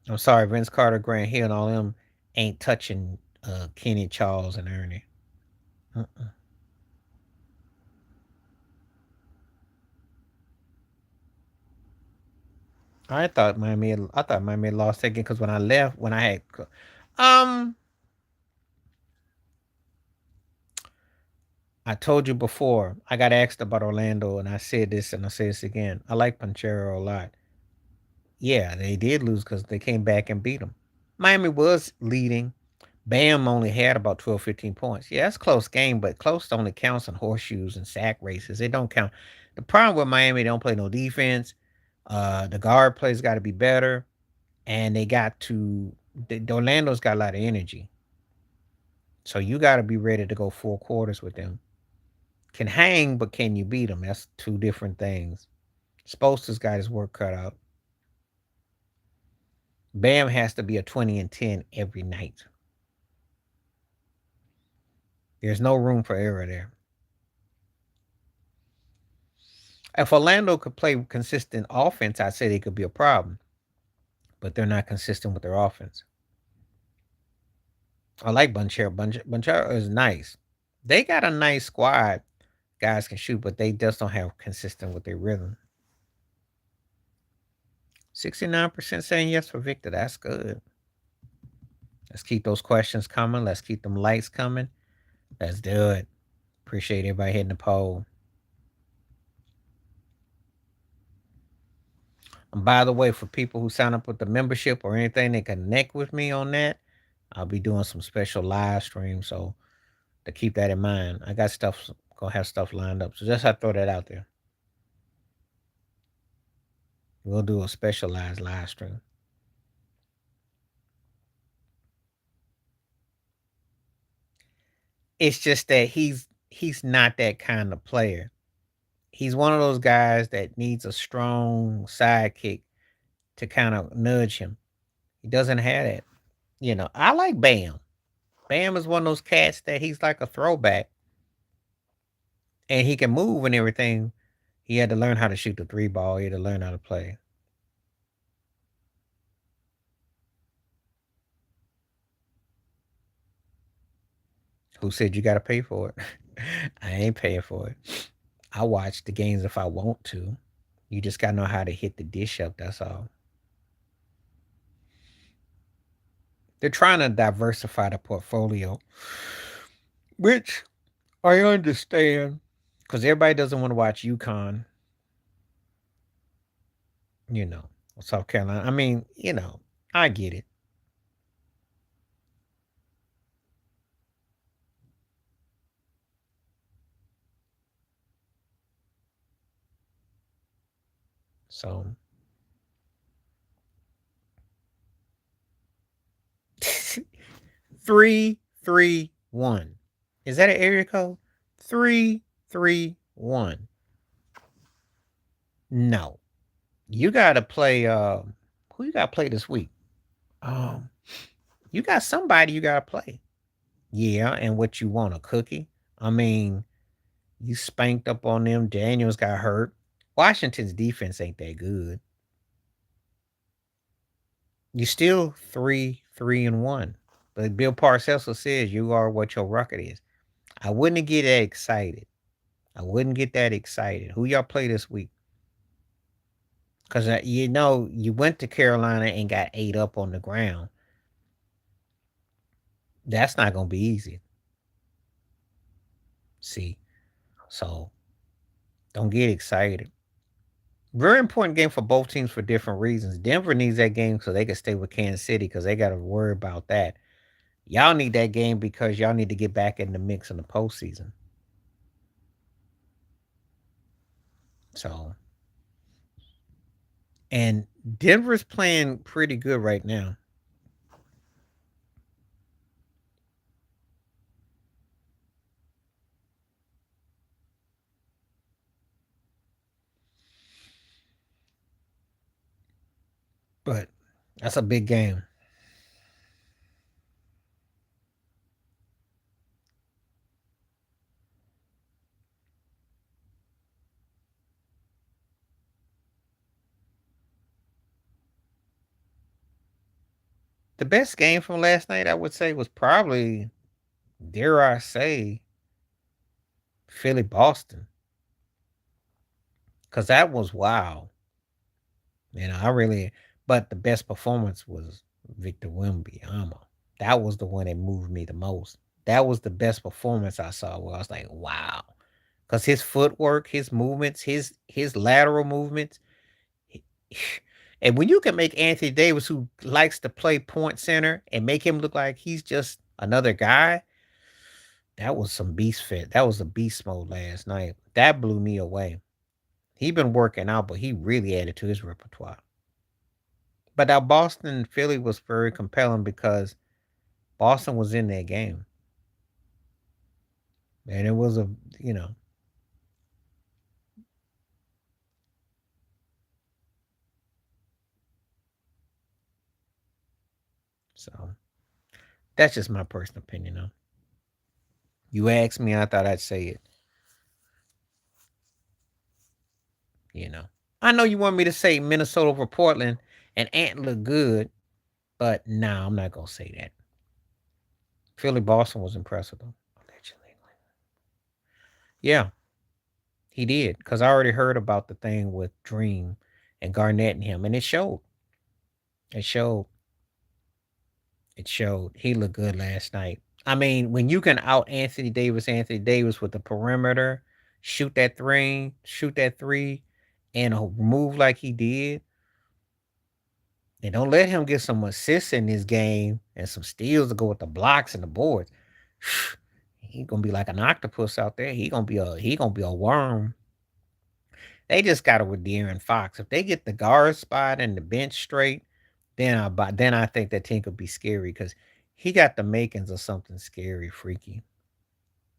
I'm sorry, Vince Carter, Grant Hill, and all them ain't touching Kenny, Charles, and Ernie. Uh-uh. I thought Miami had lost that game because when I left, when I had, um, I told you before, I got asked about Orlando, and I said this, and I say this again. I like Panchero a lot. Yeah, they did lose because they came back and beat them. Miami was leading. Bam only had about 12, 15 points. Yeah, that's a close game, but close only counts in horseshoes and sack races. It don't count. The problem with Miami, they don't play no defense. The guard plays got to be better, and they got to. The Orlando's got a lot of energy, so you got to be ready to go 4 quarters with them. Can hang, but can you beat them? That's two different things. Spoelstra's got his work cut out. Bam has to be a 20 and 10 every night. There's no room for error there. If Orlando could play consistent offense, I'd say they could be a problem, but they're not consistent with their offense. I like Buncher. Buncher is nice. They got a nice squad. Guys can shoot, but they just don't have consistent with their rhythm. 69% saying yes for Victor. That's good. Let's keep those questions coming. Let's keep them lights coming. Let's do it. Appreciate everybody hitting the poll. And by the way, for people who sign up with the membership or anything, they connect with me on that. I'll be doing some special live streams. So to keep that in mind, I got stuff, gonna have stuff lined up. So just have to throw that out there. We'll do a specialized live stream. It's just that he's not that kind of player. He's one of those guys that needs a strong sidekick to kind of nudge him. He doesn't have that. I like Bam. Bam is one of those cats that he's like a throwback and he can move and everything. He had to learn how to shoot the three ball. He had to learn how to play. Who said you got to pay for it? I ain't paying for it. I watch the games if I want to. You just got to know how to hit the dish up. That's all. They're trying to diversify the portfolio, which I understand because everybody doesn't want to watch UConn, you know, South Carolina. I mean, I get it. So 331. Is that an area code? 331. No. You gotta play who you gotta play this week? Um you got somebody you gotta play. Yeah, and what you want, a cookie? I mean, you spanked up on them. Daniels got hurt. Washington's defense ain't that good. You still 3-3-1. But Bill Parcells says you are what your record is. I wouldn't get that excited. I wouldn't get that excited. Who y'all play this week? Because you went to Carolina and got ate up on the ground. That's not going to be easy. See, so don't get excited. Very important game for both teams for different reasons. Denver needs that game so they can stay with Kansas City because they got to worry about that. Y'all need that game because y'all need to get back in the mix in the postseason. So, and Denver's playing pretty good right now. But that's a big game. The best game from last night, I would say, was probably, dare I say, Philly Boston. Because that was wow. I really, but the best performance was Victor Wembanyama. That was the one that moved me the most. That was the best performance I saw where I was like, wow. Because his footwork, his movements, his lateral movements. he- And when you can make Anthony Davis, who likes to play point center, and make him look like he's just another guy, that was some beast fit. That was a beast mode last night. That blew me away. He been working out, but he really added to his repertoire. But that Boston Philly was very compelling because Boston was in that game. And it was you know, so that's just my personal opinion though. You asked me, I thought I'd say it. I know you want me to say Minnesota over Portland and Ant look good, but nah, I'm not gonna say that. Philly Boston was impressive though. Allegedly. Yeah, he did. Cause I already heard about the thing with Dream and Garnett and him, and it showed. It showed. It showed. He looked good last night. I mean, when you can out Anthony Davis with the perimeter, shoot that three, and move like he did, and don't let him get some assists in this game and some steals to go with the blocks and the boards. He gonna be like an octopus out there. He gonna be a worm. They just got it with De'Aaron Fox. If they get the guard spot and the bench straight, then I think that team could be scary because he got the makings of something scary, freaky.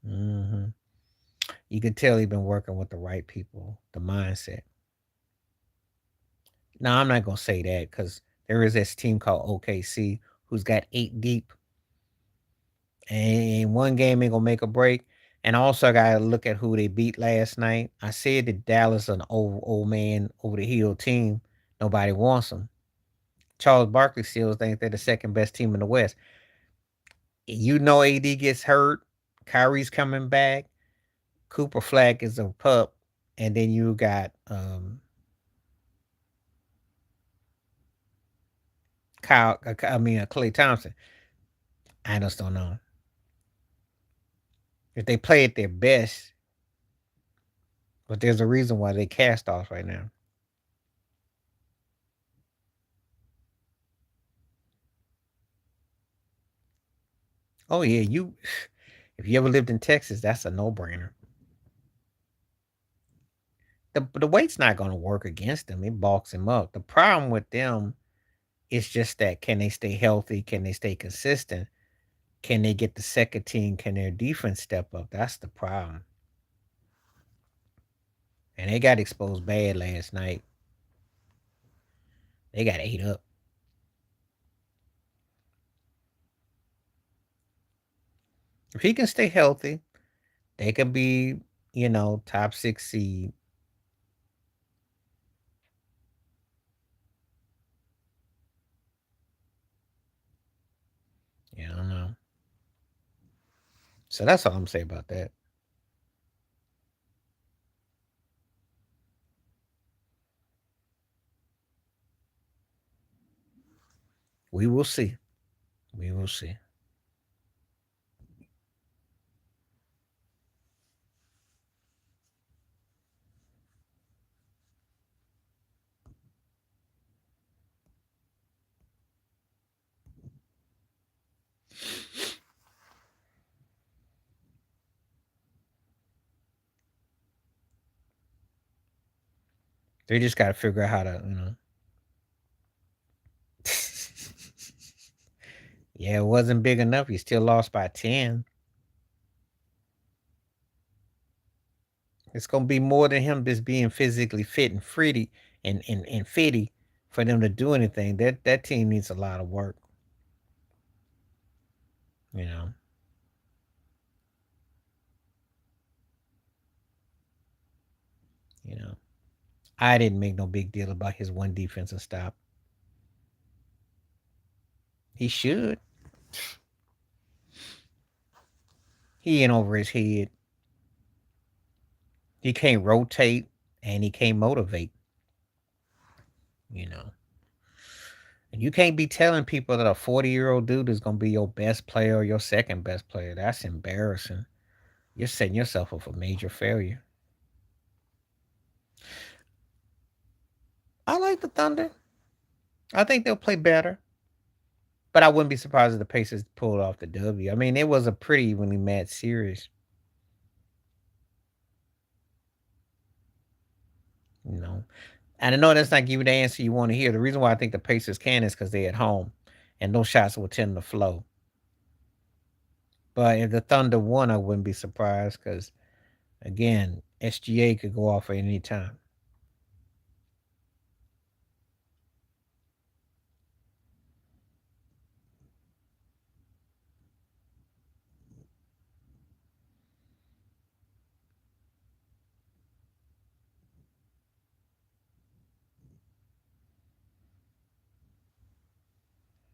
Hmm. You can tell he's been working with the right people, the mindset. Now I'm not gonna say that because there is this team called OKC who's got 8 deep, and one game ain't gonna make a break. And also, I gotta look at who they beat last night. I said that Dallas an old man over the hill team. Nobody wants them. Charles Barkley still thinks they're the second best team in the West. You know, AD gets hurt. Kyrie's coming back. Cooper Flag is a pup, and then you got Clay Thompson. I just don't know if they play at their best. But there's a reason why they cast off right now. Oh yeah, you. If you ever lived in Texas, that's a no brainer. The weight's not going to work against them. It bulks him up. The problem with them is just that can they stay healthy? Can they stay consistent? Can they get the second team? Can their defense step up? That's the problem. And they got exposed bad last night. They got ate up. If he can stay healthy, they can be, top 6 seed. Yeah, I don't know. So that's all I'm saying about that. We will see. We will see. They just got to figure out how to. Yeah, it wasn't big enough. You still lost by 10. It's gonna be more than him just being physically fit and fitty and fitty for them to do anything. That team needs a lot of work. You know. You know. I didn't make no big deal about his one defensive stop. He should. He ain't over his head. He can't rotate and he can't motivate. You know. And you can't be telling people that a 40-year-old dude is gonna be your best player or your second best player. That's embarrassing. You're setting yourself up for major failure. I like the Thunder. I think they'll play better. But I wouldn't be surprised if the Pacers pulled off the W. I mean, it was a pretty evenly matched series, you know. And I know that's not giving the answer you want to hear. The reason why I think the Pacers can is because they're at home and those shots will tend to flow. But if the Thunder won, I wouldn't be surprised because, again, SGA could go off at any time.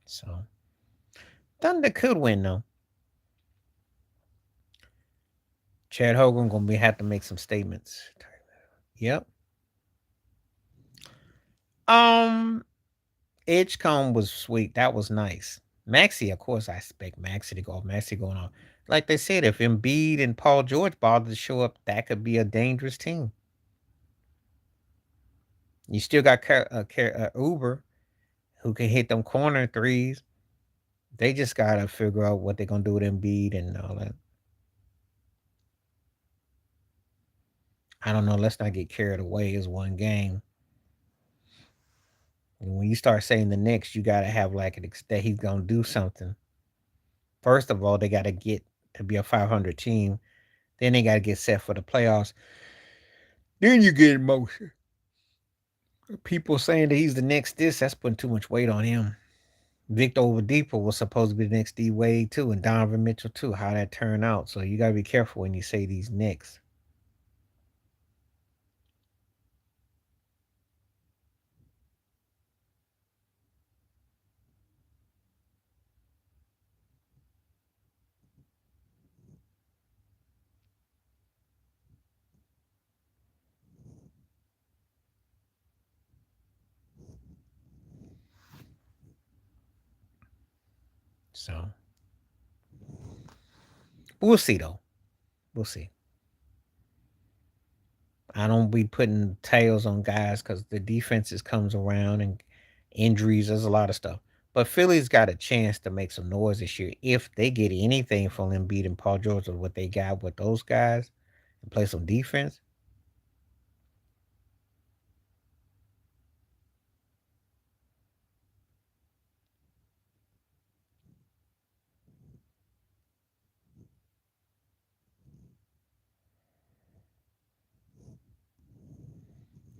So, Thunder could win, though. Chad Hogan going to have to make some statements. Yep. Um, Edgecombe was sweet. That was nice. Maxi, of course, I expect Maxi to go off. Maxi going on. Like they said, if Embiid and Paul George bother to show up, that could be a dangerous team. You still got Uber, who can hit them corner threes. They just got to figure out what they're going to do with Embiid and all that. I don't know. Let's not get carried away. It's one game. And when you start saying the next, you gotta have like that he's gonna do something. First of all, they gotta get to be a 500 team. Then they gotta get set for the playoffs. Then you get emotion. People saying that he's the next this, that's putting too much weight on him. Victor Oladipo was supposed to be the next D Wade too, and Donovan Mitchell too. How that turned out, so you gotta be careful when you say these next. So we'll see though. We'll see. I don't be putting tails on guys because the defenses comes around and injuries. There's a lot of stuff. But Philly's got a chance to make some noise this year if they get anything from Embiid and Paul George or what they got with those guys and play some defense.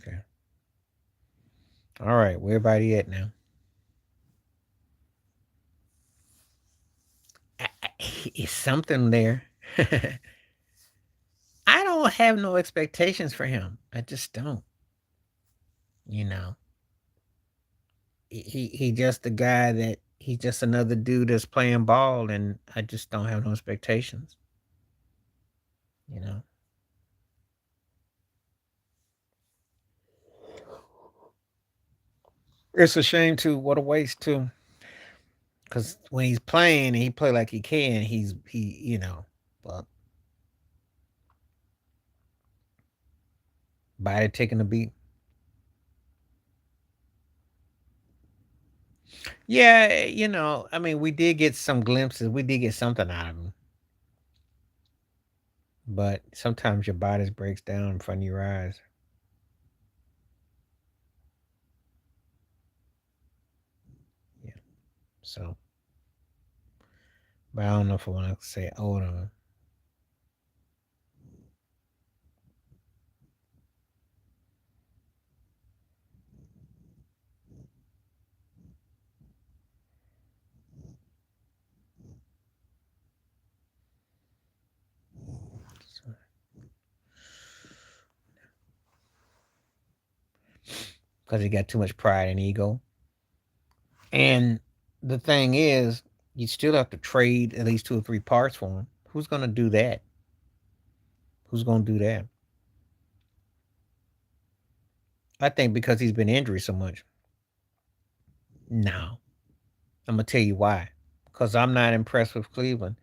Okay. All right. Where everybody at now? It's something there. I don't have no expectations for him. I just don't. You know, he just a guy that he's just another dude that's playing ball, and I just don't have no expectations. You know, it's a shame too. What a waste too. Because when he's playing and he play like he can, he you know, but body taking a beat. Yeah, you know, I mean, we did get some glimpses. We did get something out of him, but sometimes your body breaks down in front of your eyes. Yeah. So, but I don't know if I want to say older because he got too much pride and ego. And the thing is, you still have to trade at least two or three parts for him. Who's going to do that? Who's going to do that? I think because he's been injured so much. No, I'm gonna tell you why. Because I'm not impressed with Cleveland.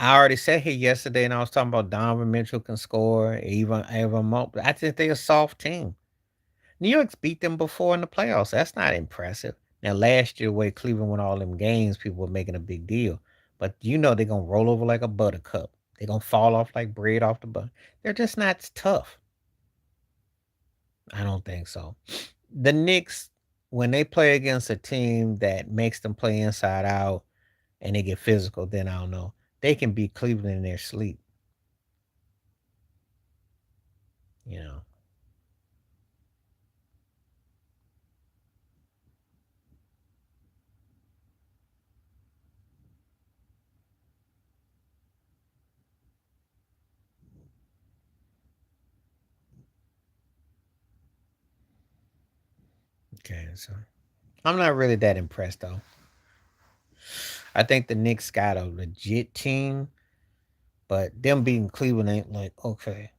I already said here yesterday, and I was talking about Donovan Mitchell can score, even more. I think they're a soft team. New York's beat them before in the playoffs. That's not impressive. Now, last year, where Cleveland won all them games, people were making a big deal. But you know they're gonna roll over like a buttercup. They're gonna fall off like bread off the bun. They're just not tough. I don't think so. The Knicks, when they play against a team that makes them play inside out and they get physical, then I don't know. They can beat Cleveland in their sleep, you know. Okay, so I'm not really that impressed though. I think the Knicks got a legit team, but them beating Cleveland ain't like okay.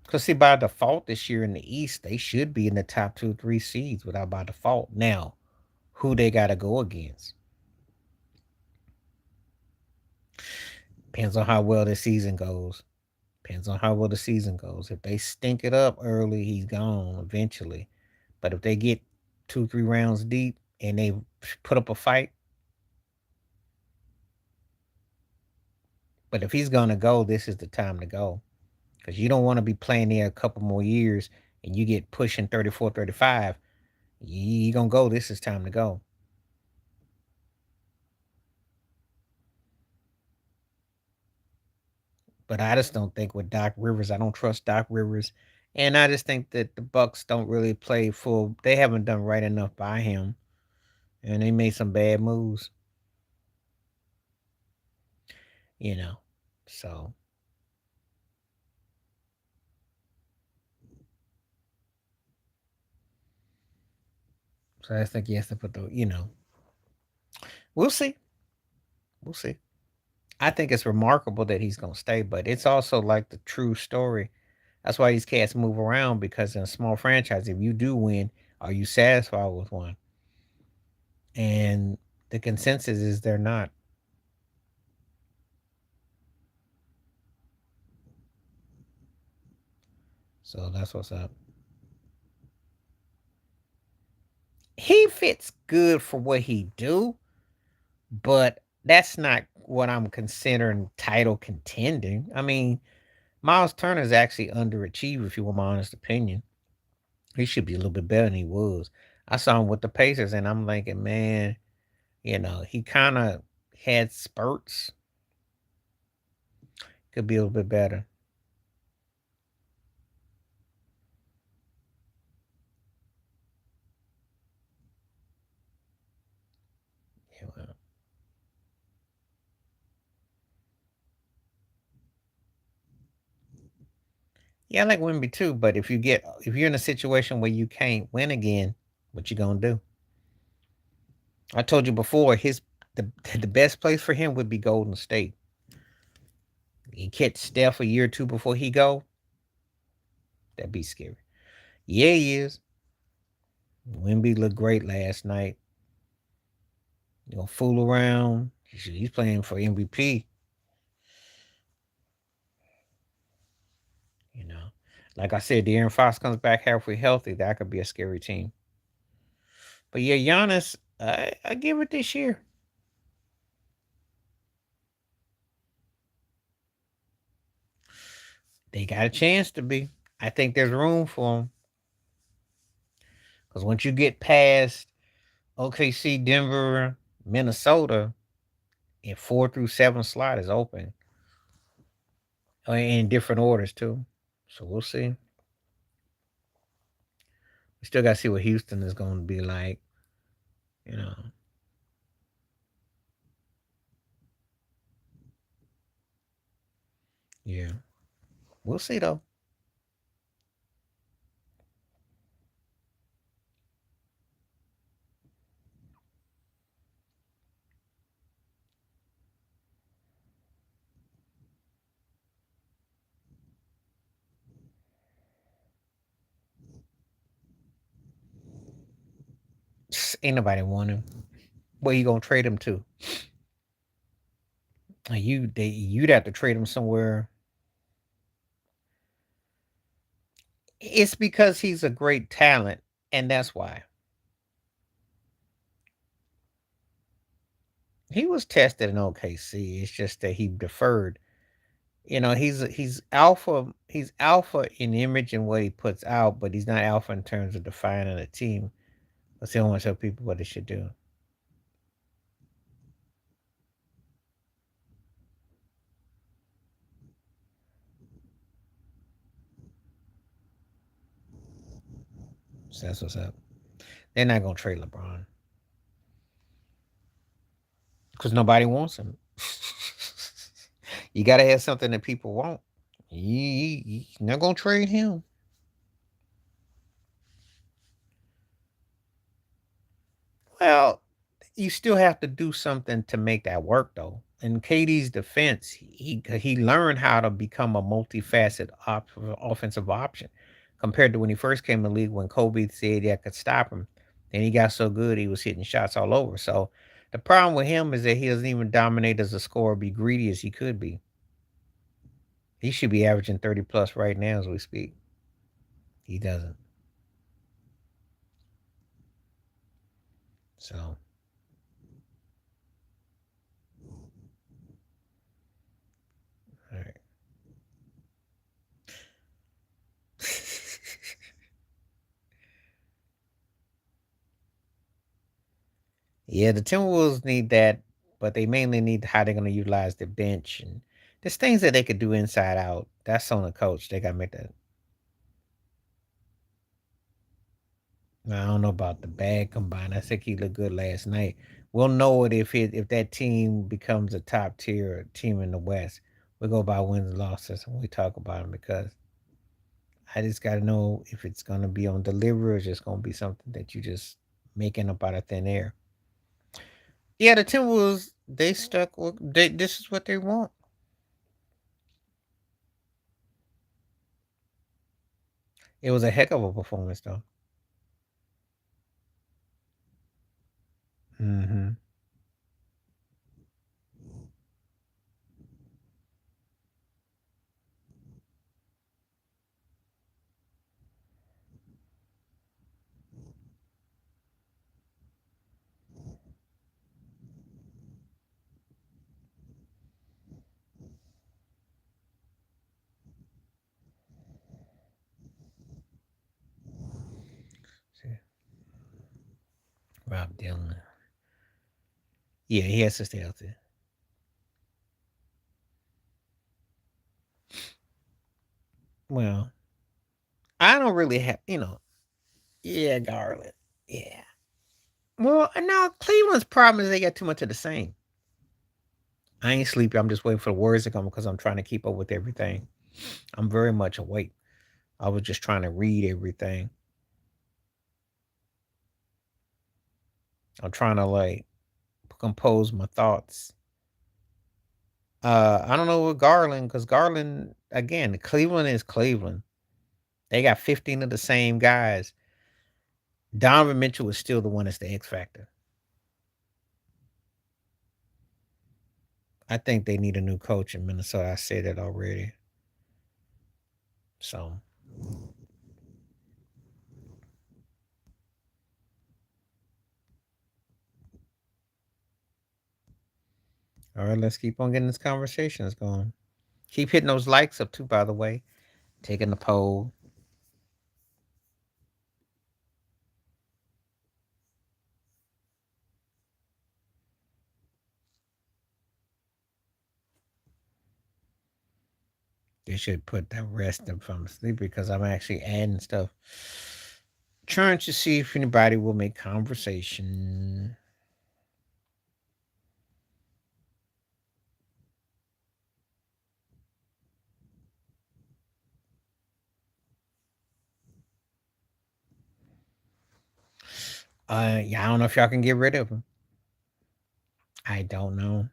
Cause see, by default this year in the East, they should be in the top two, three seeds without by default. Now, who they got to go against depends on how well the season goes. Depends on how well the season goes. If they stink it up early, he's gone eventually. But if they get two, three rounds deep and they put up a fight, but if he's gonna go, this is the time to go. because you don't want to be playing there a couple more years and you get pushing 34, 35. You gonna go. This is time to go. But I just don't think with Doc Rivers. I don't trust Doc Rivers, and I just think that the Bucks don't really play full. They haven't done right enough by him, and they made some bad moves. You know, so I think he has to put the. We'll see. We'll see. I think it's remarkable that he's gonna stay, but it's also like the true story. That's why these cats move around because in a small franchise, if you do win, are you satisfied with one? And the consensus is they're not. So that's what's up. He fits good for what he do, but that's not what I'm considering title contending. I mean, Miles Turner is actually underachieved, if you want my honest opinion. He should be a little bit better than he was. I saw him with the Pacers, and I'm thinking, man, he kind of had spurts. Could be a little bit better. Yeah, well, yeah, I like Wimby too. But if you're in a situation where you can't win again, what you gonna do? I told you before, the the best place for him would be Golden State. He catch Steph a year or two before he go. That'd be scary. Yeah, he is. Wimby looked great last night. Fool around. He's playing for MVP. You know, like I said, De'Aaron Fox comes back halfway healthy. That could be a scary team. But yeah, Giannis, I give it this year. They got a chance to be. I think there's room for them because once you get past OKC, Denver, Minnesota, and 4 through 7 slot is open in different orders too. So we'll see. We still got to see what Houston is going to be like. You know, yeah, we'll see though. Ain't nobody want him. Where you gonna trade him to? You'd have to trade him somewhere. It's because he's a great talent, and that's why he was tested in OKC. It's just that he deferred. He's alpha. He's alpha in image and what he puts out, but he's not alpha in terms of defining a team. Let's see, I want to tell people what they should do. So that's what's up. They're not gonna trade LeBron because nobody wants him. You got to have something that people want. You're not gonna trade him. Well, you still have to do something to make that work, though. In KD's defense, he learned how to become a multifaceted offensive option compared to when he first came in the league when Kobe said that could stop him. And he got so good he was hitting shots all over. So the problem with him is that he doesn't even dominate as a scorer, be greedy as he could be. He should be averaging 30 plus right now as we speak. He doesn't. So all right. Yeah, the Timberwolves need that, but they mainly need how they're going to utilize the bench and there's things that they could do inside out. That's on the coach. They got to make that. I don't know about the bad combined. I think he looked good last night. We'll know it if that team becomes a top tier team in the West. We go by wins and losses when we talk about them because I just got to know if it's going to be on delivery or just going to be something that you just making up out of thin air. Yeah, the Timberwolves they stuck with this is what they want. It was a heck of a performance though. Hmm. Rob Dylan. Yeah, he has to stay out there. Well, I don't really have. Yeah, Garland. Yeah. Well, now Cleveland's problem is they got too much of the same. I ain't sleepy. I'm just waiting for the words to come because I'm trying to keep up with everything. I'm very much awake. I was just trying to read everything. I'm trying to like compose my thoughts. I don't know with Garland because Garland again, Cleveland is Cleveland. They got 15 of the same guys. Donovan Mitchell is still the one that's the X factor. I think they need a new coach in Minnesota. I said it already. So, all right, let's keep on getting this conversations going. Keep hitting those likes up too, by the way. Taking the poll. They should put that rest them from sleep because I'm actually adding stuff. Trying to see if anybody will make conversation. Yeah, I don't know if y'all can get rid of him. I don't know.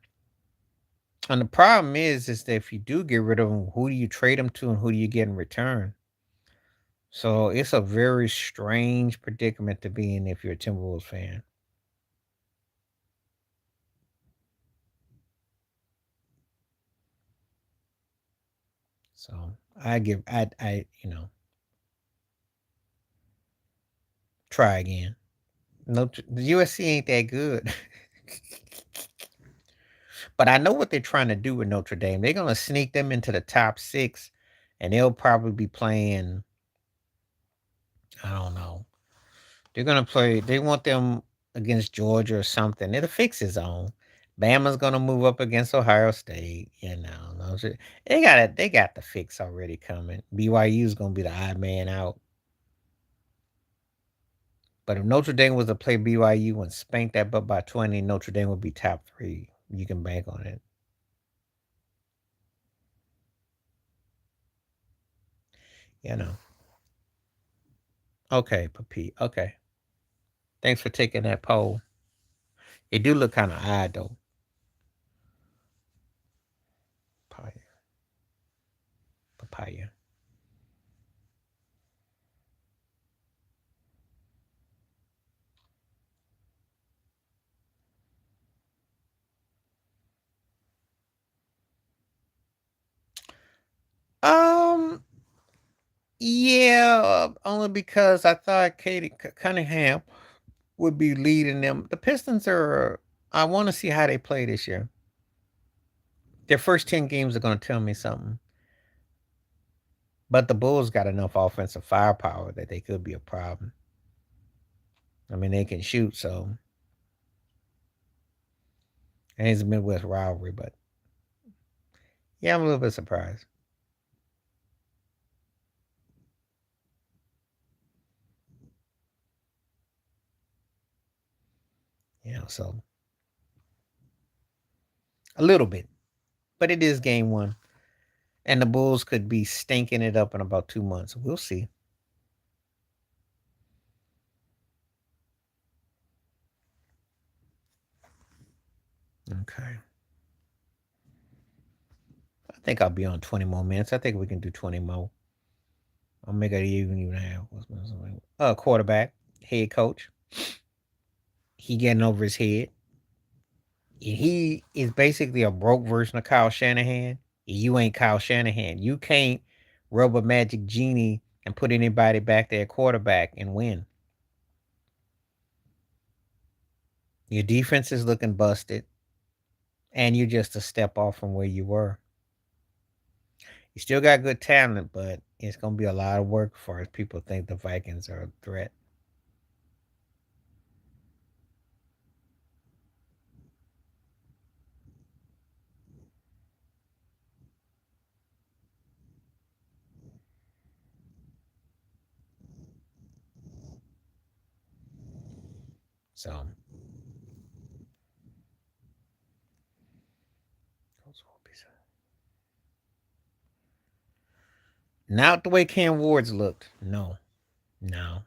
And the problem is that if you do get rid of him, who do you trade him to and who do you get in return? So it's a very strange predicament to be in if you're a Timberwolves fan. So try again. No, the USC ain't that good. But I know what they're trying to do with Notre Dame. They're gonna sneak them into the top 6, and they'll probably be playing. I don't know. They're gonna play. They want them against Georgia or something. It'll fix his own. Bama's gonna move up against Ohio State. They got it. They got the fix already coming. BYU's gonna be the odd man out. But if Notre Dame was to play BYU and spank that butt by 20, Notre Dame would be top 3. You can bank on it. You know. Okay, Papi. Okay. Thanks for taking that poll. It do look kind of odd though. Papaya. Papaya. Um. Yeah. Only because I thought Katie Cunningham would be leading them. The Pistons are. I want to see how they play this year. Their first 10 games are going to tell me something. But the Bulls got enough offensive firepower that they could be a problem. I mean, they can shoot, so And it's a Midwest rivalry, but yeah, I'm a little bit surprised. So a little bit, but it is game one, and the Bulls could be stinking it up in about 2 months. We'll see. Okay, I think I'll be on 20 more minutes. I think we can do 20 more. I'll make it even have. Quarterback, head coach. He getting over his head. He is basically a broke version of Kyle Shanahan. You ain't Kyle Shanahan. You can't rub a magic genie and put anybody back there at quarterback and win. Your defense is looking busted, and you're just a step off from where you were. You still got good talent, but it's going to be a lot of work for as people think the Vikings are a threat. So, not the way Cam Ward's looked. No, no.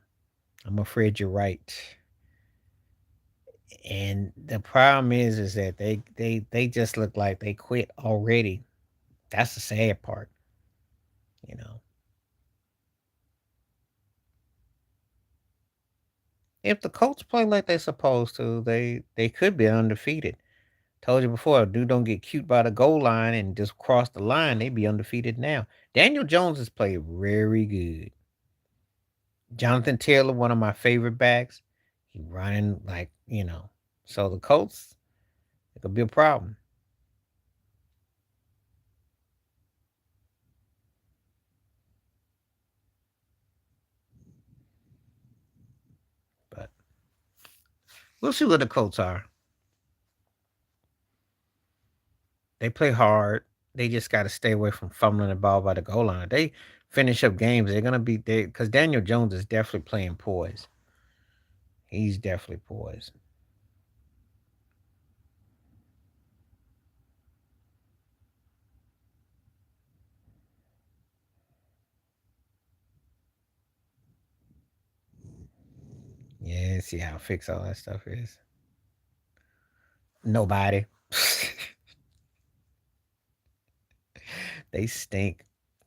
I'm afraid you're right. And the problem is that they just look like they quit already. That's the sad part, you know. If the Colts play like they're supposed to, they could be undefeated. Told you before, dude don't get cute by the goal line and just cross the line, they be undefeated now. Daniel Jones has played very good. Jonathan Taylor, one of my favorite backs, he running like. So the Colts, it could be a problem. But we'll see what the Colts are. They play hard. They just got to stay away from fumbling the ball by the goal line. They finish up games. They're gonna be there because Daniel Jones is definitely playing poised. He's definitely poised. Yeah, see how fix all that stuff is. Nobody. They stink.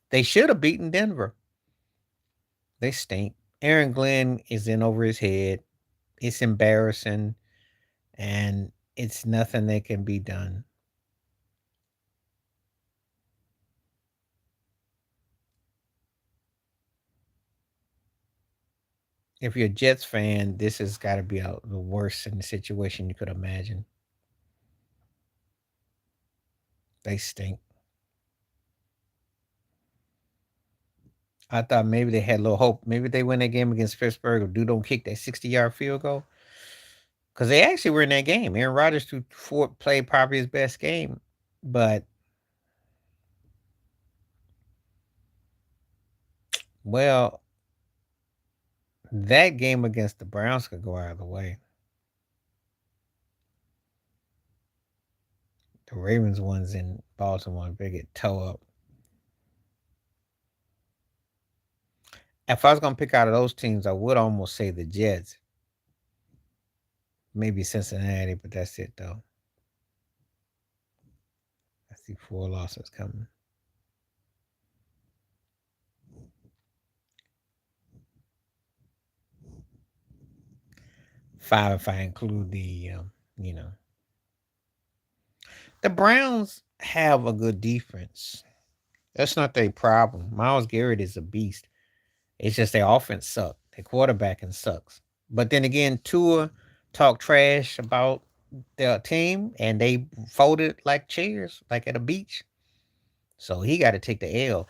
They should have beaten Denver. They stink. Aaron Glenn is in over his head. It's embarrassing, and it's nothing that can be done. If you're a Jets fan, this has got to be the worst in the situation you could imagine. They stink. I thought maybe they had a little hope. Maybe they win that game against Pittsburgh or dude don't kick that 60-yard field goal. Because they actually were in that game. Aaron Rodgers threw played probably his best game. But, well, that game against the Browns could go either way. The Ravens ones in Baltimore, they get toe up. If I was going to pick out of those teams, I would almost say the Jets. Maybe Cincinnati, but that's it, though. I see 4 losses coming. 5 if I include you know, the Browns have a good defense. That's not their problem. Miles Garrett is a beast. It's just their offense sucks. Their quarterbacking sucks. But then again, Tua talked trash about their team and they folded like chairs, like at a beach. So he got to take the L.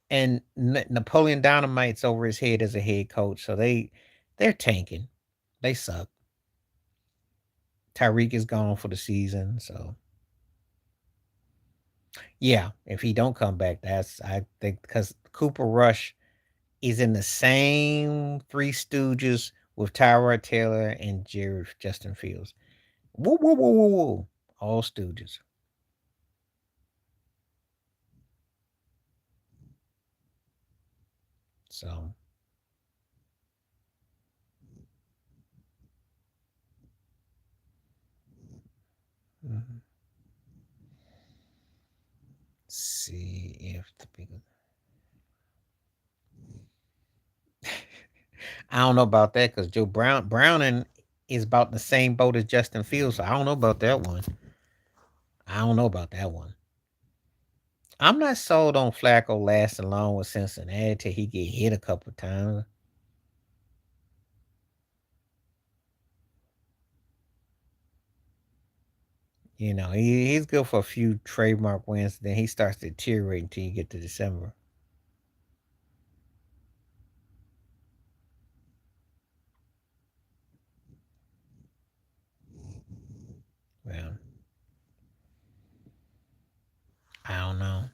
And Napoleon Dynamite's over his head as a head coach. So they're tanking. They suck. Tyreek is gone for the season. So Yeah, if he don't come back, that's I think because Cooper Rush is in the same Three Stooges with Tyrod Taylor and Jerry Justin Fields. Woo woo woo woo woo. All Stooges. So mhm. See if the big. I don't know about that because Joe Browning is about the same boat as Justin Fields. So I don't know about that one. I don't know about that one. I'm not sold on Flacco lasting long with Cincinnati till he get hit a couple times. He's good for a few trademark wins. Then he starts to deteriorate until you get to December. Well, I don't know.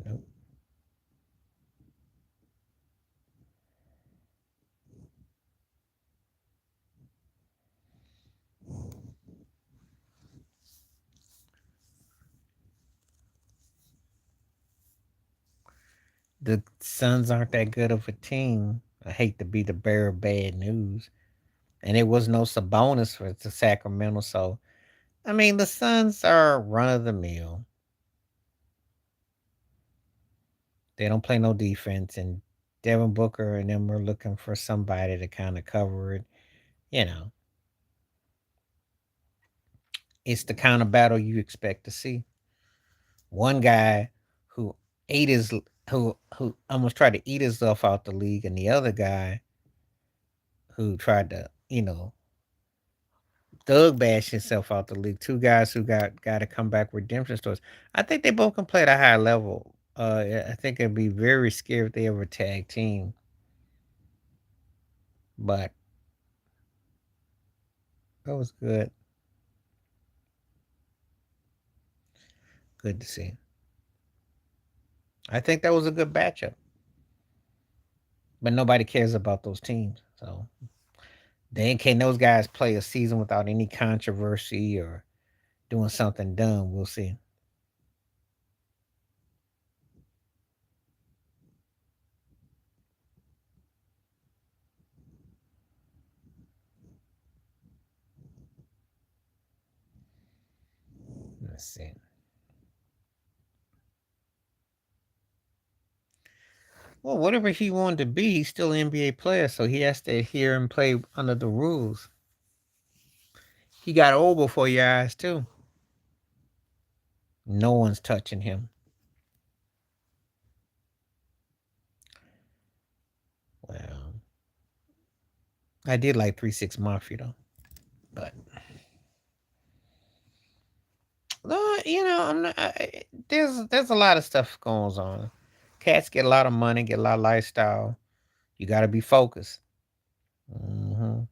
Nope. The Suns aren't that good of a team. I hate to be the bearer of bad news. And it was no Sabonis for the Sacramento. So I mean, the Suns are run of the mill. They don't play no defense, and Devin Booker and them are looking for somebody to kind of cover it. You know, it's the kind of battle you expect to see. One guy who ate his who almost tried to eat himself out the league, and the other guy who tried to thug bash himself out the league. Two guys who got to come back redemption stories. I think they both can play at a high level. I think it'd be very scary if they ever tag team, but that was good. Good to see. I think that was a good matchup, but nobody cares about those teams. So then can those guys play a season without any controversy or doing something dumb? We'll see. Let's see. Well, whatever he wanted to be, he's still an NBA player, so he has to adhere and play under the rules. He got old before your eyes too. No one's touching him. Well, I did like 3 6 Mafia though, but I'm not. There's a lot of stuff goes on. Cats get a lot of money, get a lot of lifestyle. You got to be focused. Hmm.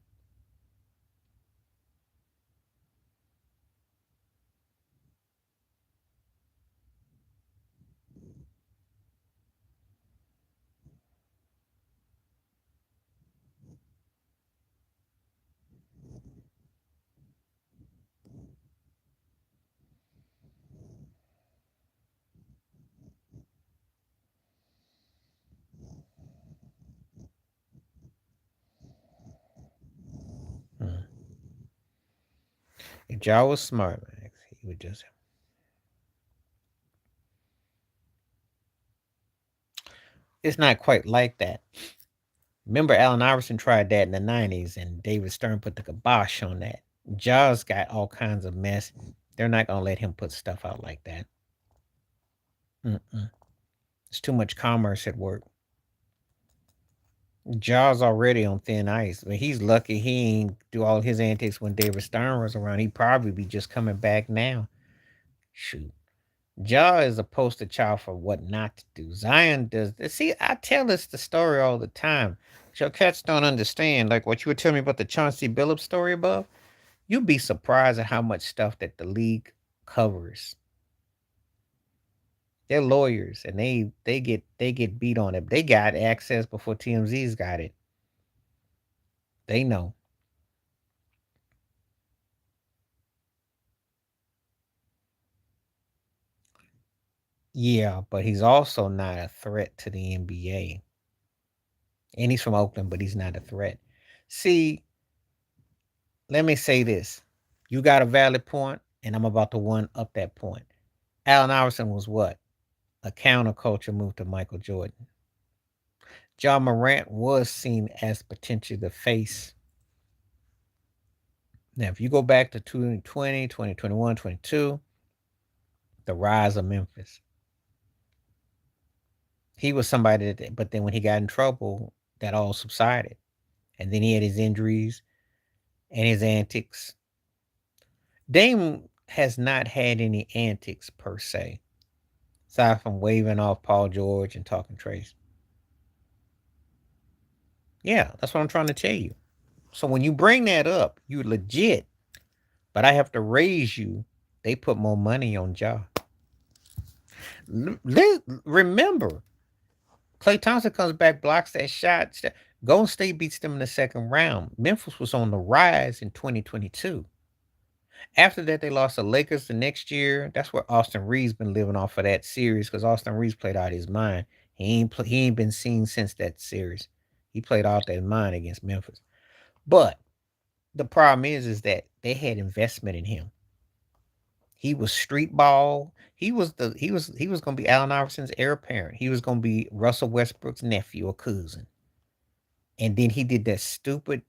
Hmm. If Jaw was smart, man, he would just. It's not quite like that. Remember, Allen Iverson tried that in the '90s, and David Stern put the kibosh on that. Jaws got all kinds of mess. They're not gonna let him put stuff out like that. Mm-mm. It's too much commerce at work. Jaw's already on thin ice. But he's lucky he ain't do all his antics when David Stern was around. He'd probably be just coming back now. Shoot. Jaw is a poster child for what not to do. Zion does this. See, I tell this the story all the time. But your cats don't understand. Like what you were telling me about the Chauncey Billups story above. You'd be surprised at how much stuff that the league covers. They're lawyers and they get beat on it. They got access before TMZ's got it. They know. Yeah, but he's also not a threat to the NBA. And he's from Oakland, but he's not a threat. See, let me say this. You got a valid point, and I'm about to one up that point. Allen Iverson was what? A counterculture move to Michael Jordan. John Morant was seen as potentially the face. Now, if you go back to 2020, 2021, 22, the rise of Memphis, he was somebody that, but then when he got in trouble, that all subsided. And then he had his injuries and his antics. Dame has not had any antics per se, aside from waving off Paul George and talking trash. Yeah, that's what I'm trying to tell you. So when you bring that up, you legit, but I have to raise you. They put more money on Ja. Remember, Clay Thompson comes back, blocks that shot. Golden State beats them in the second round. Memphis was on the rise in 2022. After that, they lost the Lakers the next year. That's where Austin Reeves been living off of that series because Austin Reeves played out his mind. He ain't been seen since that series. He played out that mind against Memphis. But the problem is that they had investment in him. He was street ball. He was gonna be Allen Iverson's heir apparent. He was gonna be Russell Westbrook's nephew or cousin. And then he did that stupid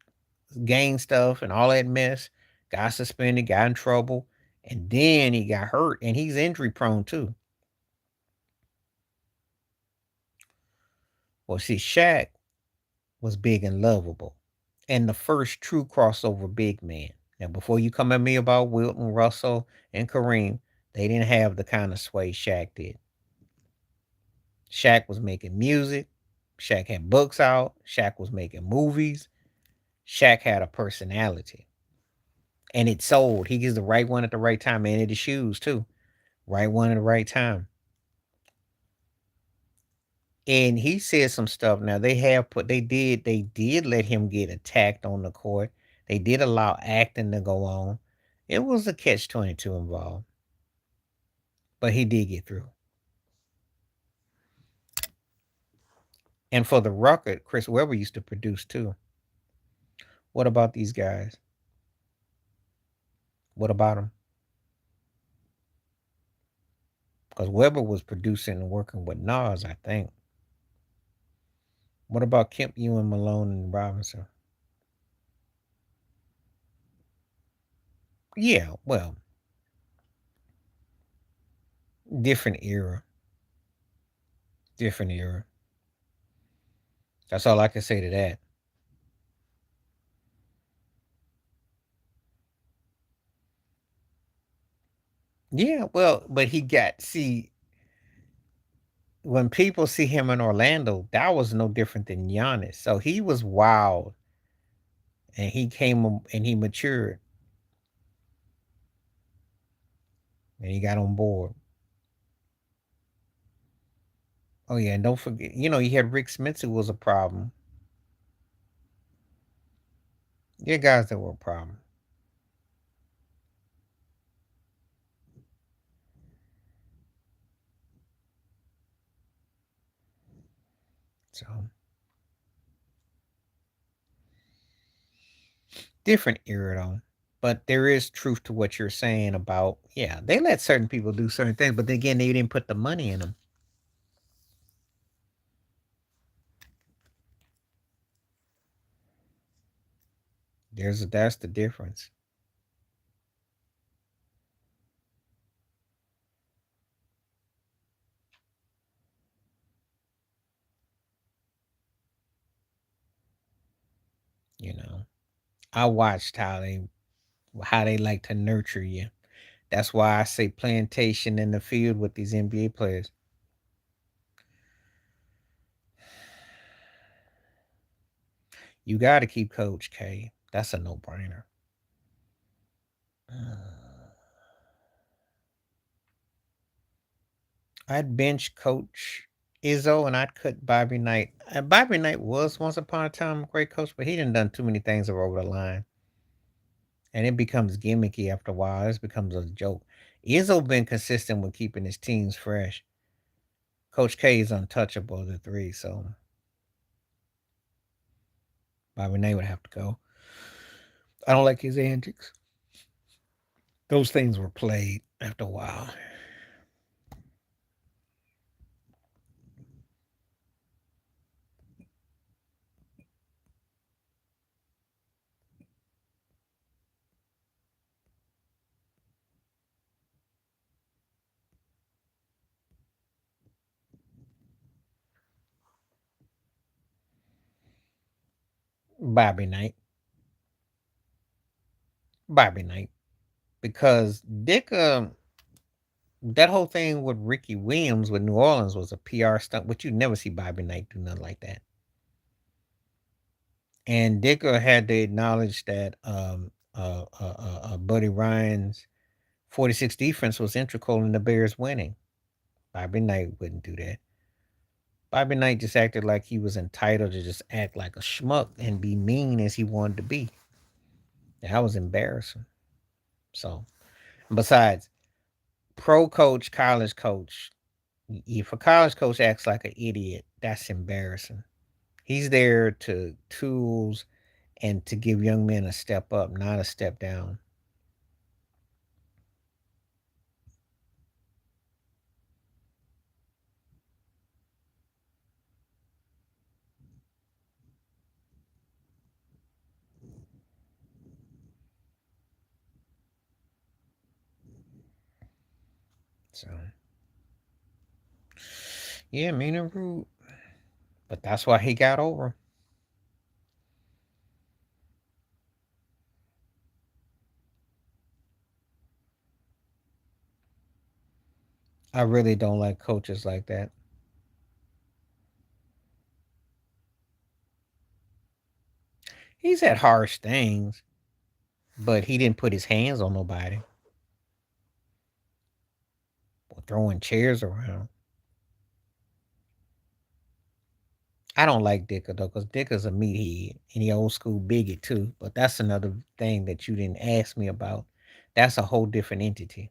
gang stuff and all that mess. Got suspended, got in trouble, and then he got hurt, and he's injury prone too. Well, see, Shaq was big and lovable, and the first true crossover big man. Now, before you come at me about Wilton, Russell, and Kareem, they didn't have the kind of sway Shaq did. Shaq was making music. Shaq had books out. Shaq was making movies. Shaq had a personality, and it sold. He gets the right one at the right time, and the shoes too. Right one at the right time. And he said some stuff. Now they did let him get attacked on the court. They did allow acting to go on. It was a catch 22 involved, but he did get through. And for the record, Chris Webber used to produce too. What about these guys? What about them? Because Webber was producing and working with Nas, I think. What about Kemp, Ewan, Malone, and Robinson? Yeah, well, different era. Different era. That's all I can say to that. Yeah, well, but he got see when people see him in Orlando, that was no different than Giannis. So he was wild, and he came and he matured, and he got on board. Oh yeah, and don't forget, you had Rick Smith who was a problem. Yeah, guys that were a problem. So different era though. But there is truth to what you're saying about yeah, they let certain people do certain things, but then again, they didn't put the money in them. That's the difference. I watched how they like to nurture you. That's why I say plantation in the field with these NBA players. You got to keep Coach K. That's a no brainer. I'd bench Coach Izzo and I'd cut Bobby Knight. Bobby Knight was once upon a time a great coach, but he done too many things over the line, and it becomes gimmicky after a while. It becomes a joke. Izzo been consistent with keeping his teams fresh. Coach K is untouchable at the three, so Bobby Knight would have to go. I don't like his antics. Those things were played after a while. Bobby Knight. Bobby Knight. Because Dick, that whole thing with Ricky Williams with New Orleans was a PR stunt, but you never see Bobby Knight do nothing like that. And Dicker had to acknowledge that Buddy Ryan's 46 defense was integral in the Bears winning. Bobby Knight wouldn't do that. Bobby Knight just acted like he was entitled to just act like a schmuck and be mean as he wanted to be. That was embarrassing. So, besides, pro coach, college coach, if a college coach acts like an idiot, that's embarrassing. He's there to tools and to give young men a step up, not a step down. So, yeah, mean and rude. But that's why he got over. I really don't like coaches like that. He's had harsh things, but he didn't put his hands on nobody or throwing chairs around. I don't like Dicker though, because Dicker's a meathead and he old school bigot too. But that's another thing that you didn't ask me about. That's a whole different entity.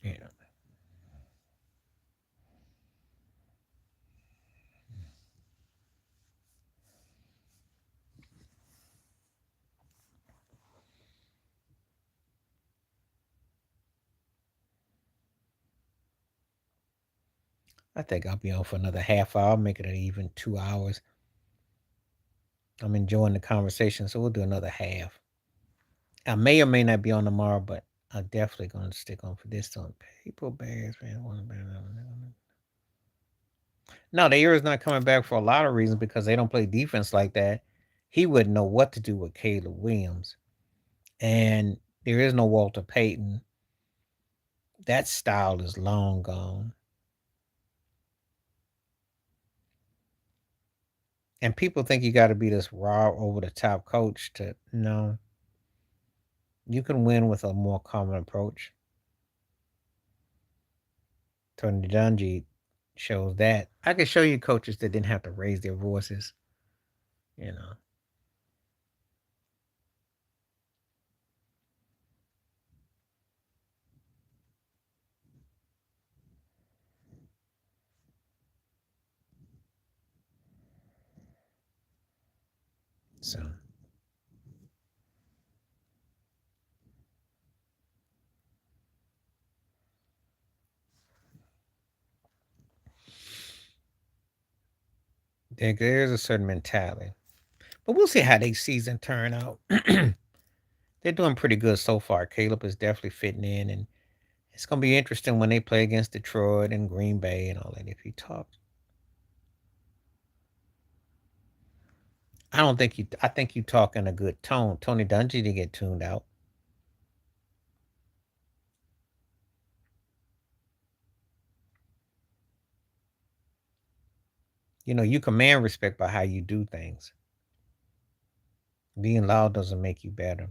Yeah. I think I'll be on for another half hour. I'll make it an even 2 hours. I'm enjoying the conversation, so we'll do another half. I may or may not be on tomorrow, but I'm definitely going to stick on for this one. People, Bears, man. No, the Ears not coming back for a lot of reasons because they don't play defense like that. He wouldn't know what to do with Caleb Williams. And there is no Walter Payton. That style is long gone. And people think you got to be this raw, over the top coach to no. You can win with a more common approach. Tony Dungy shows that. I can show you coaches that didn't have to raise their voices, you know. So there's a certain mentality. But we'll see how they season turn out. They're doing pretty good so far. Caleb is definitely fitting in, and it's gonna be interesting when they play against Detroit and Green Bay and all that. If he talks, I don't think you. I think you talk in a good tone. Tony Dungy to get tuned out. You know, you command respect by how you do things. Being loud doesn't make you better.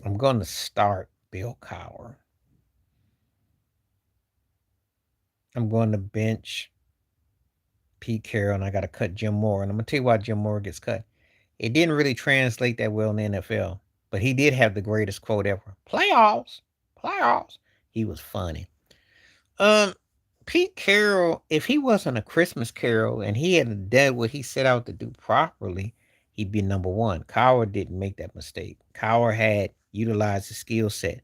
I'm going to start Bill Cowher. I'm going to bench Pete Carroll, and I got to cut Jim Moore. And I'm going to tell you why Jim Moore gets cut. It didn't really translate that well in the NFL, but he did have the greatest quote ever: "Playoffs, playoffs." He was funny. Um, Pete Carroll, if he wasn't a Christmas Carol and he had done what he set out to do properly, he'd be number one. Cowher didn't make that mistake. Cowher had utilized his skill set.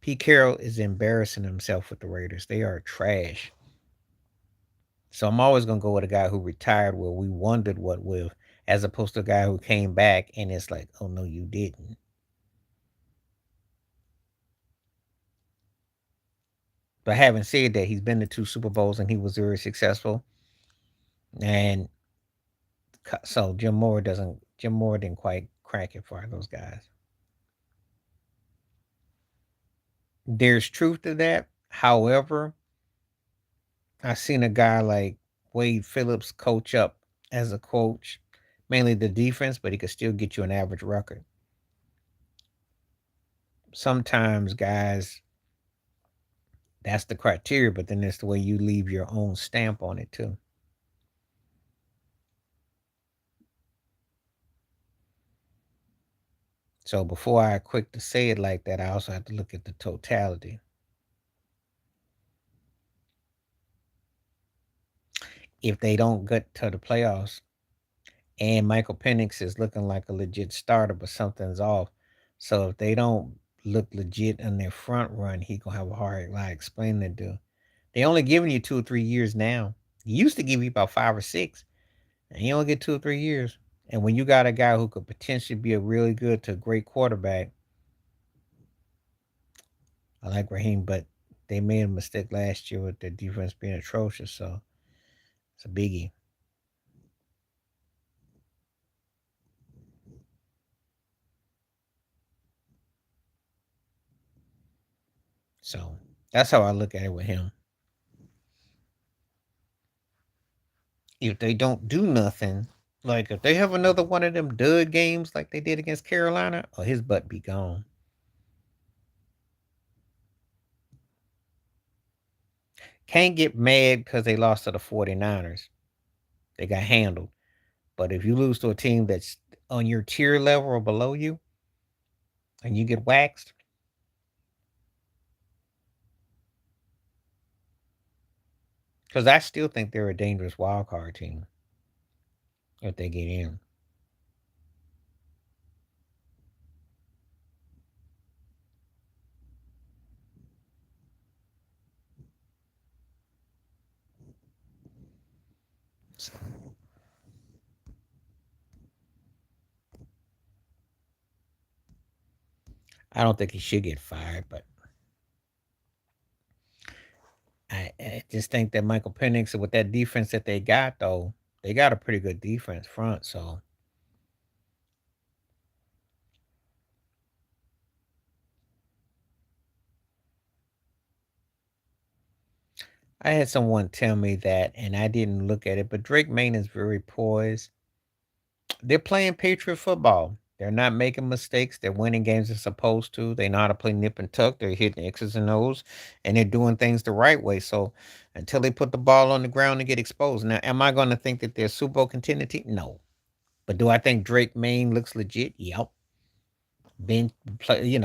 Pete Carroll is embarrassing himself with the Raiders. They are trash. So I'm always gonna go with a guy who retired where we wondered what with, as opposed to a guy who came back and it's like, oh no, you didn't. But having said that, he's been to two Super Bowls and he was very successful. And so Jim Moore didn't quite crack it for those guys. There's truth to that. However, I seen a guy like Wade Phillips coach up as a coach, mainly the defense, but he could still get you an average record. Sometimes guys, that's the criteria, but then it's the way you leave your own stamp on it too. So before I quick to say it like that, I also have to look at the totality. If they don't get to the playoffs and Michael Penix is looking like a legit starter, but something's off. So if they don't look legit in their front run, he gonna have a hard like explaining it to. They only giving you 2 or 3 years now. He used to give you about 5 or 6, and you only get 2 or 3 years. And when you got a guy who could potentially be a really good to great quarterback, I like Raheem, but they made a mistake last year with their defense being atrocious. So it's a biggie. So that's how I look at it with him. If they don't do nothing, like if they have another one of them dud games like they did against Carolina, oh, his butt be gone. Can't get mad because they lost to the 49ers. They got handled. But if you lose to a team that's on your tier level or below you and you get waxed, because I still think they're a dangerous wild card team if they get in. So I don't think he should get fired, but I just think that Michael Penix with that defense that they got though, they got a pretty good defense front. So I had someone tell me that, and I didn't look at it, but Drake Maye is very poised. They're playing Patriot football. They're not making mistakes. They're winning games they're supposed to. They know how to play nip and tuck. They're hitting X's and O's, and they're doing things the right way. So until they put the ball on the ground and get exposed. Now, am I going to think that they're Super Bowl contending team? No. But do I think Drake Maye looks legit? Yep. Been play,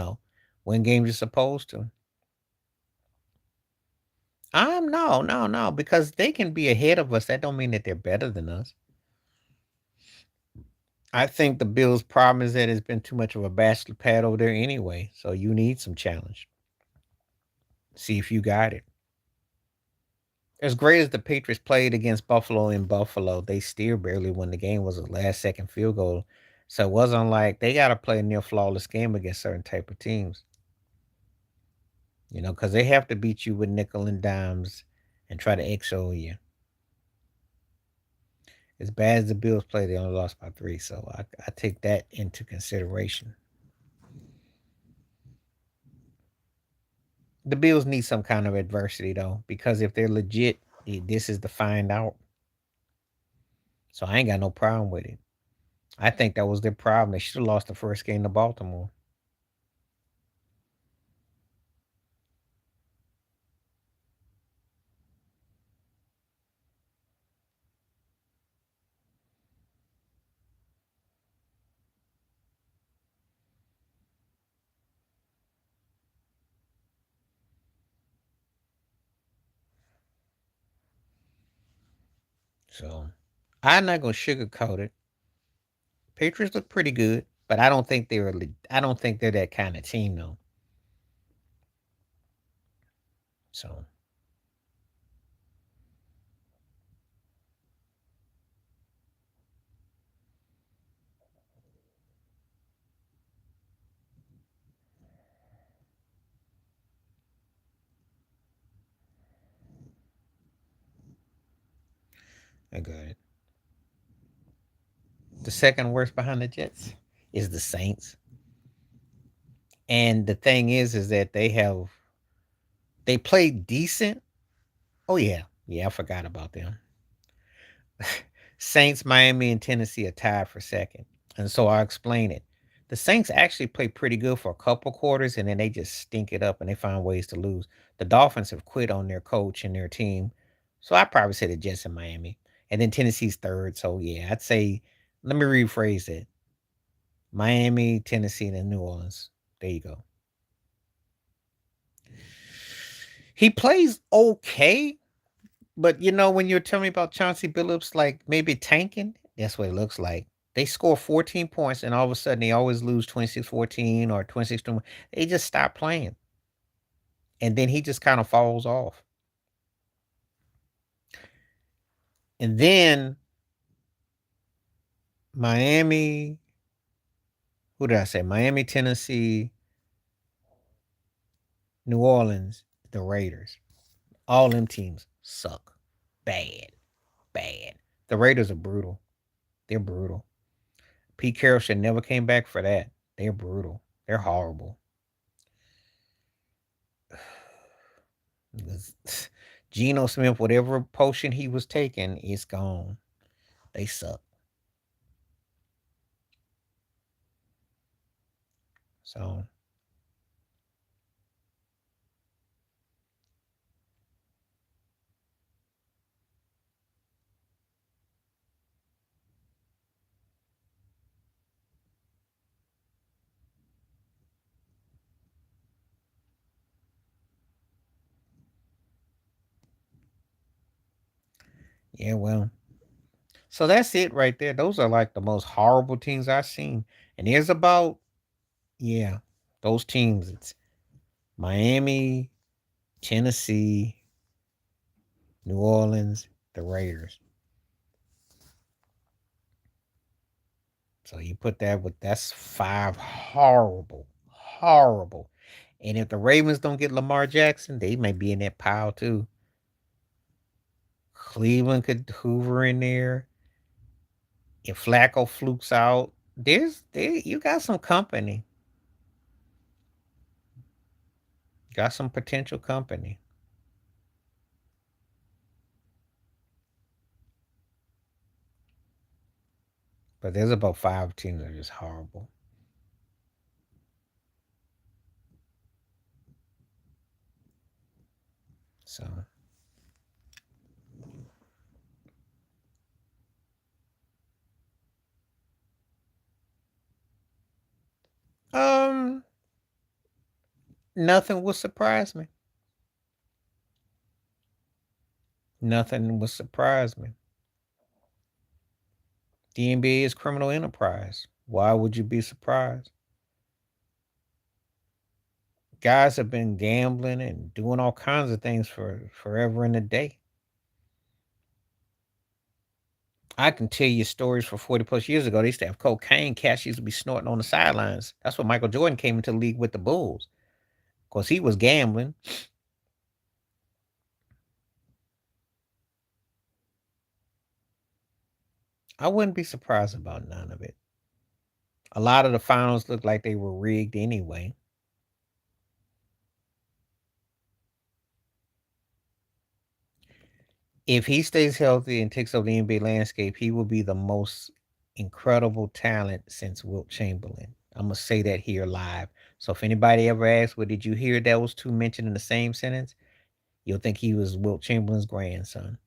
win games you're supposed to. No, no, no, because they can be ahead of us. That don't mean that they're better than us. I think the Bills' problem is that it's been too much of a bachelor pad over there anyway. So you need some challenge. See if you got it. As great as the Patriots played against Buffalo in Buffalo, they still barely won the game. Was a last second field goal. So it wasn't like they got to play a near flawless game against certain type of teams, because they have to beat you with nickel and dimes and try to XO you. As bad as the Bills play, they only lost by 3. So I take that into consideration. The Bills need some kind of adversity though, because if they're legit, this is the find out. So I ain't got no problem with it. I think that was their problem. They should have lost the first game to Baltimore. So I'm not gonna sugarcoat it. Patriots look pretty good, but I don't think they're. I don't think they're that kind of team though. So I got it. The second worst behind the Jets is the Saints. And the thing is that they played decent. Oh yeah, yeah, I forgot about them. Saints, Miami, and Tennessee are tied for second. And so I'll explain it. The Saints actually play pretty good for a couple quarters and then they just stink it up and they find ways to lose. The Dolphins have quit on their coach and their team. So I probably say the Jets and Miami. And then Tennessee's third. So yeah, I'd say, let me rephrase it. Miami, Tennessee, and New Orleans. There you go. He plays okay, but when you're telling me about Chauncey Billups, like maybe tanking, that's what it looks like. They score 14 points and all of a sudden they always lose 26-14 or 26-21. They just stop playing. And then he just kind of falls off. And then Miami, who did I say? Miami, Tennessee, New Orleans, the Raiders. All them teams suck. Bad. Bad. The Raiders are brutal. They're brutal. Pete Carroll should never came back for that. They're brutal. They're horrible. Geno Smith, whatever potion he was taking, is gone. They suck. So yeah, well. So that's it right there. Those are like the most horrible teams I've seen. And there's about, yeah, those teams. It's Miami, Tennessee, New Orleans, the Raiders. So you put that with that's 5 horrible, horrible. And if the Ravens don't get Lamar Jackson, they may be in that pile too. Cleveland could hoover in there. If Flacco flukes out, you got some company. Got some potential company. But there's about 5 teams that are just horrible. So um nothing will surprise me. Nothing will surprise me. The NBA is criminal enterprise. Why would you be surprised? Guys have been gambling and doing all kinds of things for forever and a day. I can tell you stories for 40 plus years ago. They used to have cocaine cats used to be snorting on the sidelines. That's when Michael Jordan came into the league with the Bulls. Of course, he was gambling. I wouldn't be surprised about none of it. A lot of the finals looked like they were rigged anyway. If he stays healthy and takes over the NBA landscape, he will be the most incredible talent since Wilt Chamberlain. I'm gonna say that here live. So if anybody ever asks, "Well, did you hear those two mentioned in the same sentence?" You'll think he was Wilt Chamberlain's grandson.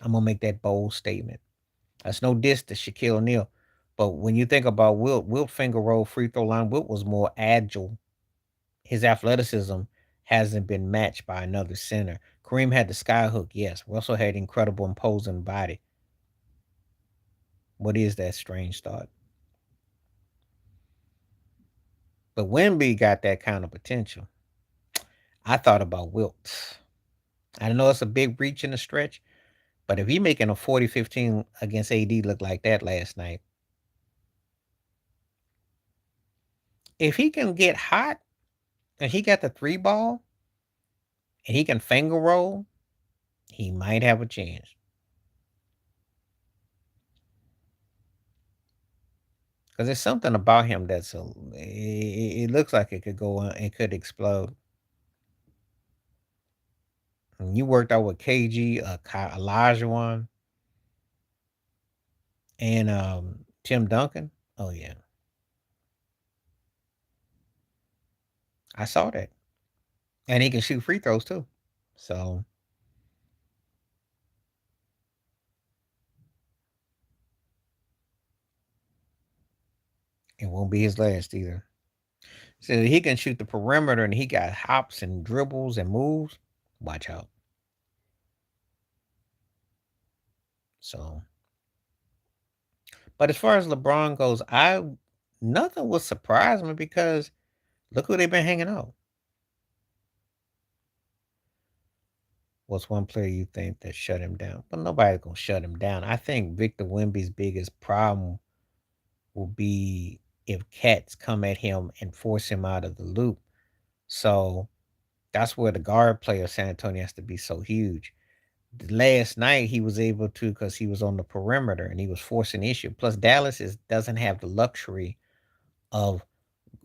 I'm gonna make that bold statement. That's no diss to Shaquille O'Neal, but when you think about Wilt finger roll free throw line. Wilt was more agile. His athleticism hasn't been matched by another center. Kareem had the sky hook, yes. Russell had incredible imposing body. What is that strange thought? But Wemby got that kind of potential. I thought about Wilt. I know it's a big reach in the stretch, but if he making a 40-15 against AD look like that last night, if he can get hot and he got the three ball and he can finger roll, he might have a chance. Because there's something about him that's it looks like it could go on, it could explode. And you worked out with KG, Elijah one, and Tim Duncan. Oh yeah, I saw that, and he can shoot free throws too. So it won't be his last either. So he can shoot the perimeter, and he got hops and dribbles and moves. Watch out. So, but as far as LeBron goes, I nothing will surprise me because look who they've been hanging out. What's one player you think that shut him down? But nobody's gonna shut him down. I think Victor Wemby's biggest problem will be if cats come at him and force him out of the loop. So that's where the guard play of San Antonio has to be so huge. Last night he was able to because he was on the perimeter and he was forcing issue. Plus Dallas doesn't have the luxury of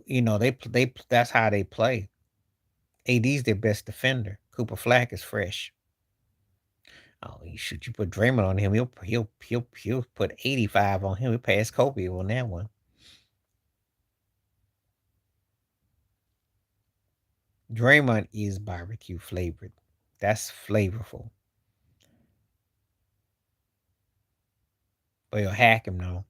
they that's how they play. AD's their best defender. Cooper Flack is fresh. Oh, you put Draymond on him, he'll put 85 on him. He'll pass Kobe on that one. Draymond is barbecue flavored. That's flavorful. But he'll hack him though.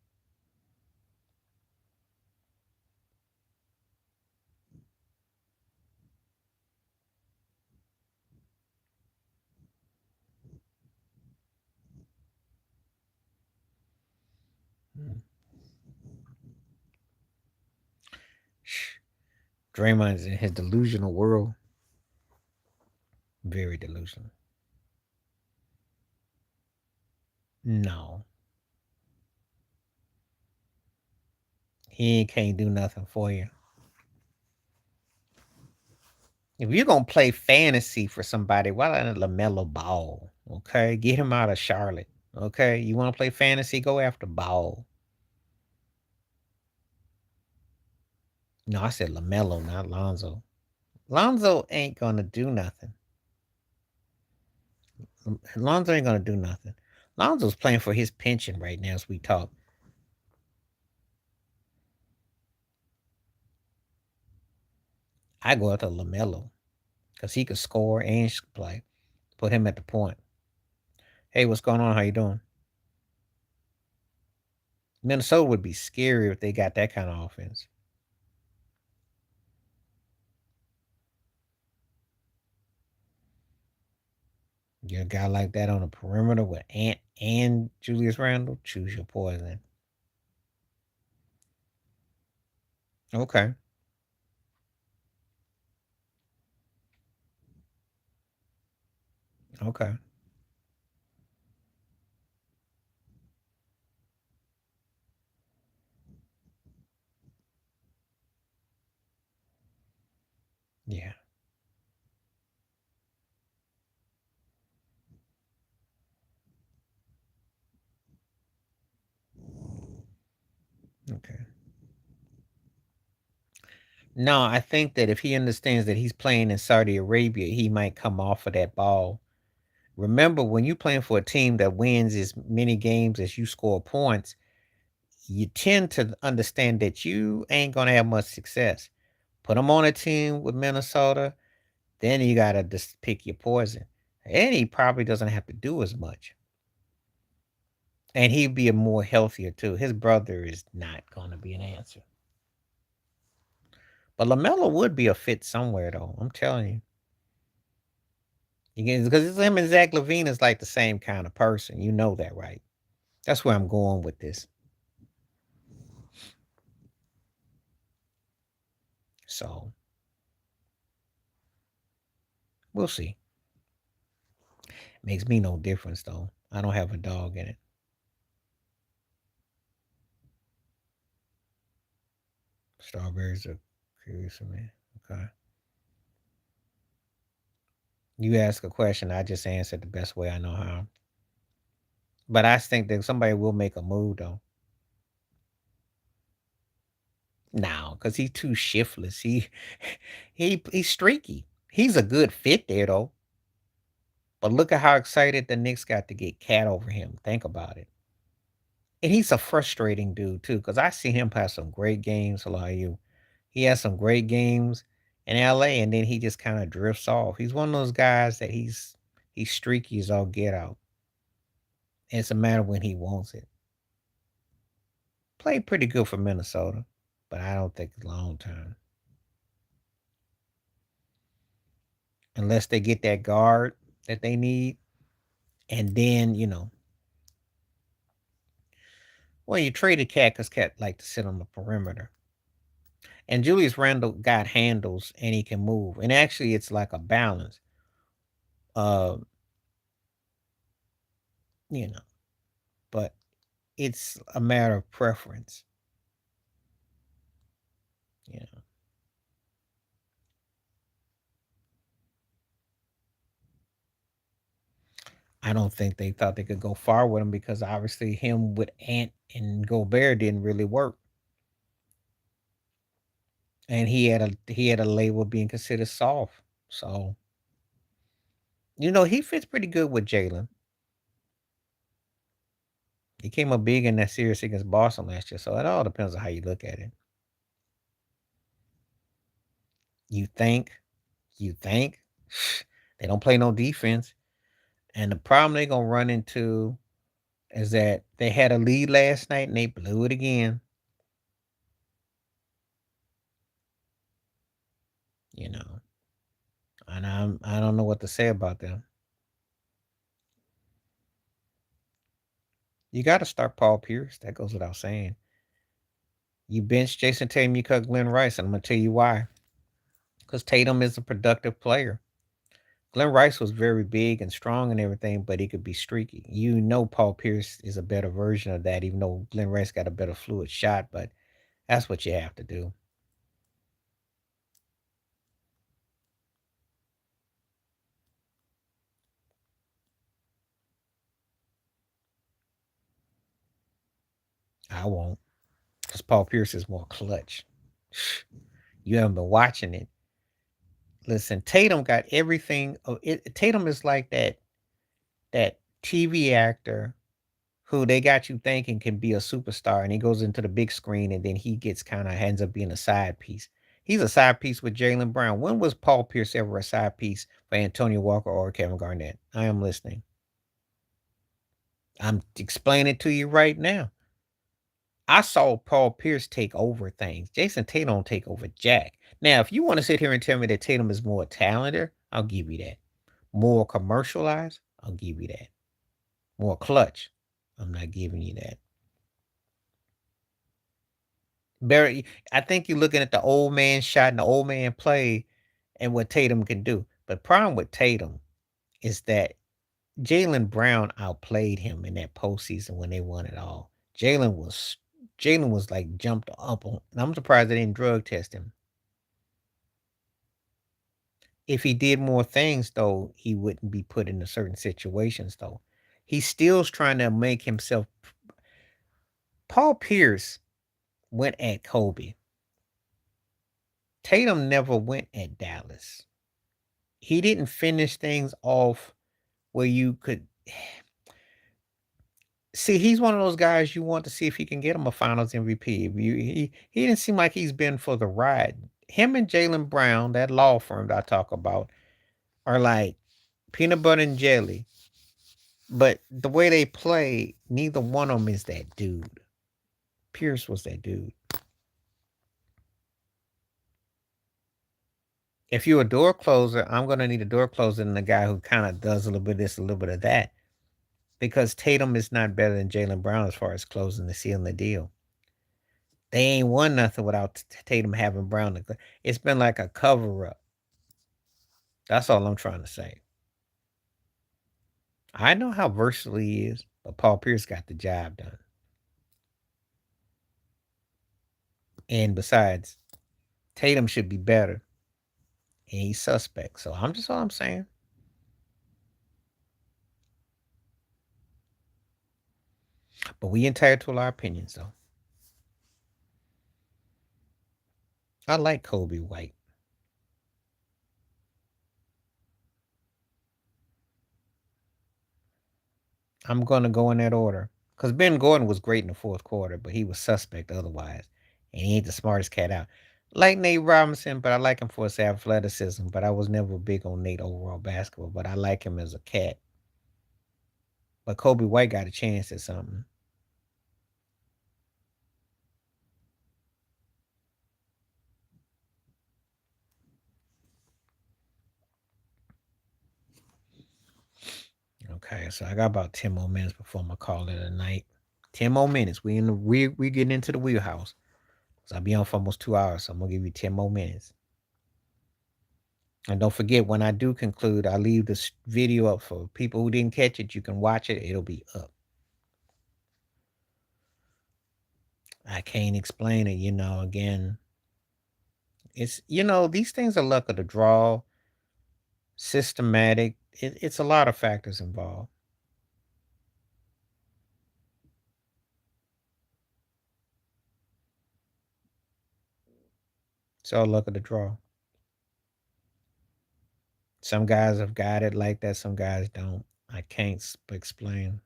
Mm. Draymond's in his delusional world. Very delusional. No. He can't do nothing for you. If you're gonna play fantasy for somebody, why not LaMelo Ball? Okay, get him out of Charlotte. Okay, you want to play fantasy? Go after Ball. No, I said LaMelo, not Lonzo. Lonzo ain't gonna do nothing. Lonzo ain't gonna do nothing. Lonzo's playing for his pension right now as we talk. I go after LaMelo because he could score and play. Put him at the point. Hey, what's going on? How you doing? Minnesota would be scary if they got that kind of offense. You're a guy like that on the perimeter with Ant and Julius Randle. Choose your poison. Okay. Okay. Okay. No, I think that if he understands that he's playing in Saudi Arabia, he might come off of that ball. Remember, when you're playing for a team that wins as many games as you score points, you tend to understand that you ain't going to have much success. Put him on a team with Minnesota, then you got to just pick your poison. And he probably doesn't have to do as much. And he'd be a more healthier too. His brother is not going to be an answer. But LaMelo would be a fit somewhere, though. I'm telling you. Because him and Zach Levine is like the same kind of person. You know that, right? That's where I'm going with this. So we'll see. Makes me no difference though. I don't have a dog in it. Strawberries are curious of me. Okay. You ask a question, I just answered the best way I know how. But I think that somebody will make a move though. Now, because he's too shiftless. He's streaky. He's a good fit there though. But look at how excited the Knicks got to get Cat over him. Think about it. And he's a frustrating dude too, because I see him have some great games. A lot of you. He has some great games in LA, and then he just kind of drifts off. He's one of those guys that he's streaky as all get out. It's a matter when he wants it. Played pretty good for Minnesota, but I don't think long term. Unless they get that guard that they need, and then well, you traded Cat because Cat like to sit on the perimeter. And Julius Randle got handles and he can move. And actually, it's like a balance. Uh, you know, but it's a matter of preference. You know, I don't think they thought they could go far with him because obviously him with Ant and Gobert didn't really work. And he had a label being considered soft. So he fits pretty good with Jalen. He came up big in that series against Boston last year. So it all depends on how you look at it. You think, you think they don't play no defense. And the problem they're gonna run into is that they had a lead last night and they blew it again. You know, and I don't know what to say about them. You got to start Paul Pierce. That goes without saying. You bench Jason Tatum, you cut Glenn Rice, and I'm gonna tell you why. Because Tatum is a productive player. Glenn Rice was very big and strong and everything, but he could be streaky. Paul Pierce is a better version of that, even though Glenn Rice got a better fluid shot. But that's what you have to do. I won't, because Paul Pierce is more clutch. You haven't been watching it. Listen, Tatum got everything. Tatum is like that TV actor who they got you thinking can be a superstar, and he goes into the big screen, and then he gets kind of ends up being a side piece. He's a side piece with Jalen Brown. When was Paul Pierce ever a side piece for Antonio Walker or Kevin Garnett? I am listening. I'm explaining it to you right now. I saw Paul Pierce take over things. Jason Tatum don't take over Jack. Now, if you want to sit here and tell me that Tatum is more talented, I'll give you that. More commercialized, I'll give you that. More clutch, I'm not giving you that. Barry, I think you're looking at the old man shot and the old man play and what Tatum can do. But problem with Tatum is that Jalen Brown outplayed him in that postseason when they won it all. Jalen was like jumped up on, and I'm surprised they didn't drug test him. If he did more things, though, he wouldn't be put into certain situations, though. He still's trying to make himself. Paul Pierce went at Kobe. Tatum never went at Dallas. He didn't finish things off where you could see. He's one of those guys you want to see if he can get him a Finals MVP. He didn't seem like he's been for the ride. Him and Jalen Brown, that law firm that I talk about, are like peanut butter and jelly. But the way they play, neither one of them is that dude. Pierce was that dude. If you're a door closer, I'm gonna need a door closer than the guy who kind of does a little bit of this, a little bit of that. Because Tatum is not better than Jalen Brown as far as closing the seal and the deal. They ain't won nothing without Tatum having Brown. It's been like a cover up. That's all I'm trying to say. I know how versatile he is, but Paul Pierce got the job done. And besides, Tatum should be better. And he's suspect. So I'm just all I'm saying. But we entitled to our opinions though. I like Kobe White. I'm gonna go in that order. Because Ben Gordon was great in the fourth quarter, but he was suspect otherwise. And he ain't the smartest cat out. Like Nate Robinson, but I like him for his athleticism. But I was never big on Nate overall basketball. But I like him as a cat. But Kobe White got a chance at something. Okay, so I got about 10 more minutes before I'm gonna call it a night. 10 more minutes. We getting into the wheelhouse. So I'll be on for almost 2 hours. So I'm gonna give you 10 more minutes. And don't forget, when I do conclude, I leave this video up for people who didn't catch it. You can watch it. It'll be up. I can't explain it, again. It's, these things are luck of the draw, systematic. It's a lot of factors involved. It's all luck of the draw. Some guys have got it like that, some guys don't. I can't explain.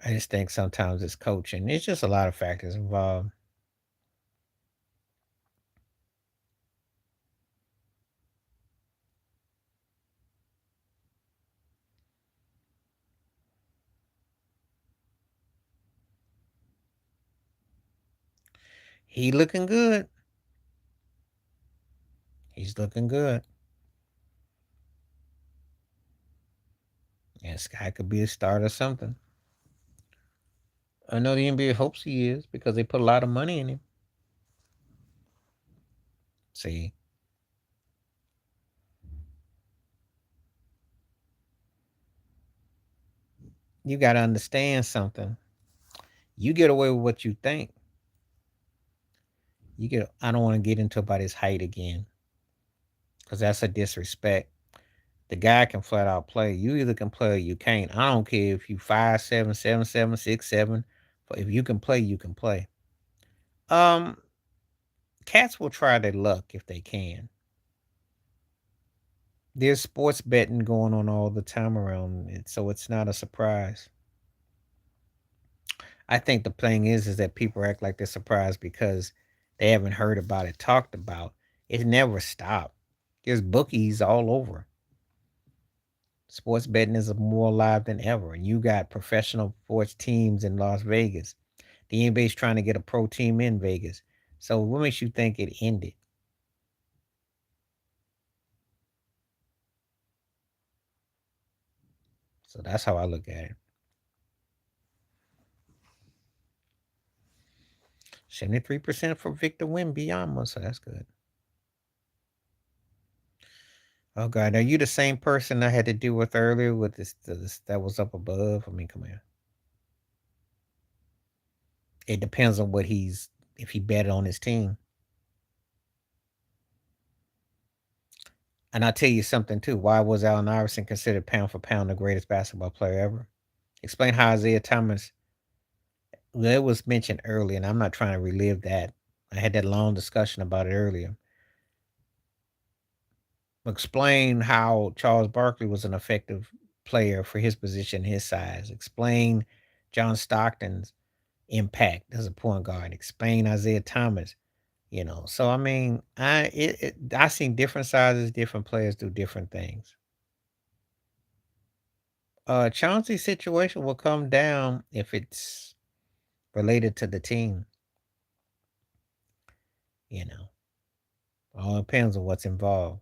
I just think sometimes it's coaching. It's just a lot of factors involved. He looking good. He's looking good. And Sky could be a start or something. I know the NBA hopes he is because they put a lot of money in him. See, you got to understand something. You get away with what you think. I don't want to get into about his height again because that's a disrespect. The guy can flat out play. You either can play or you can't. I don't care if you 5'7", 7'7", 6'7". But if you can play, you can play. Um, Cats will try their luck if they can. There's sports betting going on all the time around it, so it's not a surprise. I think the thing is that people act like they're surprised because they haven't heard about it talked about. It never stopped. There's bookies all over. Sports betting is more alive than ever, and you got professional sports teams in Las Vegas. The NBA's trying to get a pro team in Vegas. So what makes you think it ended? So that's how I look at it. 73% for Victor Wembanyama, so that's good. Oh God, are you the same person I had to deal with earlier with this that was up above? I mean, come here. It depends on what he's if he betted on his team. And I'll tell you something too. Why was Allen Iverson considered pound for pound the greatest basketball player ever? Explain how Isaiah Thomas, well, it was mentioned earlier, and I'm not trying to relive that. I had that long discussion about it earlier. Explain how Charles Barkley was an effective player for his position, his size. Explain John Stockton's impact as a point guard. Explain Isaiah Thomas. So I mean, I seen different sizes, different players do different things. Chauncey's situation will come down if it's related to the team. You know, all depends on what's involved.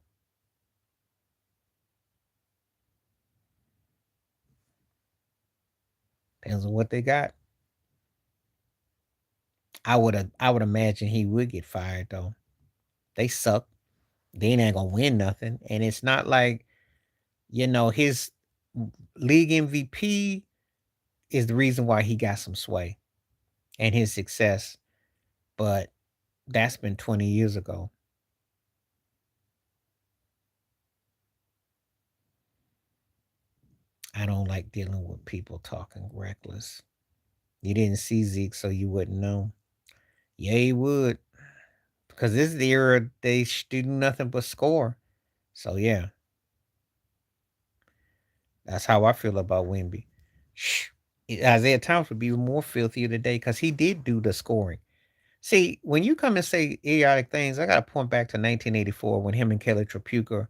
Depends on what they got. I would imagine he would get fired though. They suck. They ain't gonna win nothing, and it's not like his league MVP is the reason why he got some sway and his success. But that's been 20 years ago. I don't like dealing with people talking reckless. You didn't see Zeke, so you wouldn't know. Yeah, he would. Because this is the era they do nothing but score. So, yeah, that's how I feel about Wimby. Shh. Isaiah Thomas would be more filthier today because he did do the scoring. See, when you come and say idiotic things, I got to point back to 1984 when him and Kelly Tripucka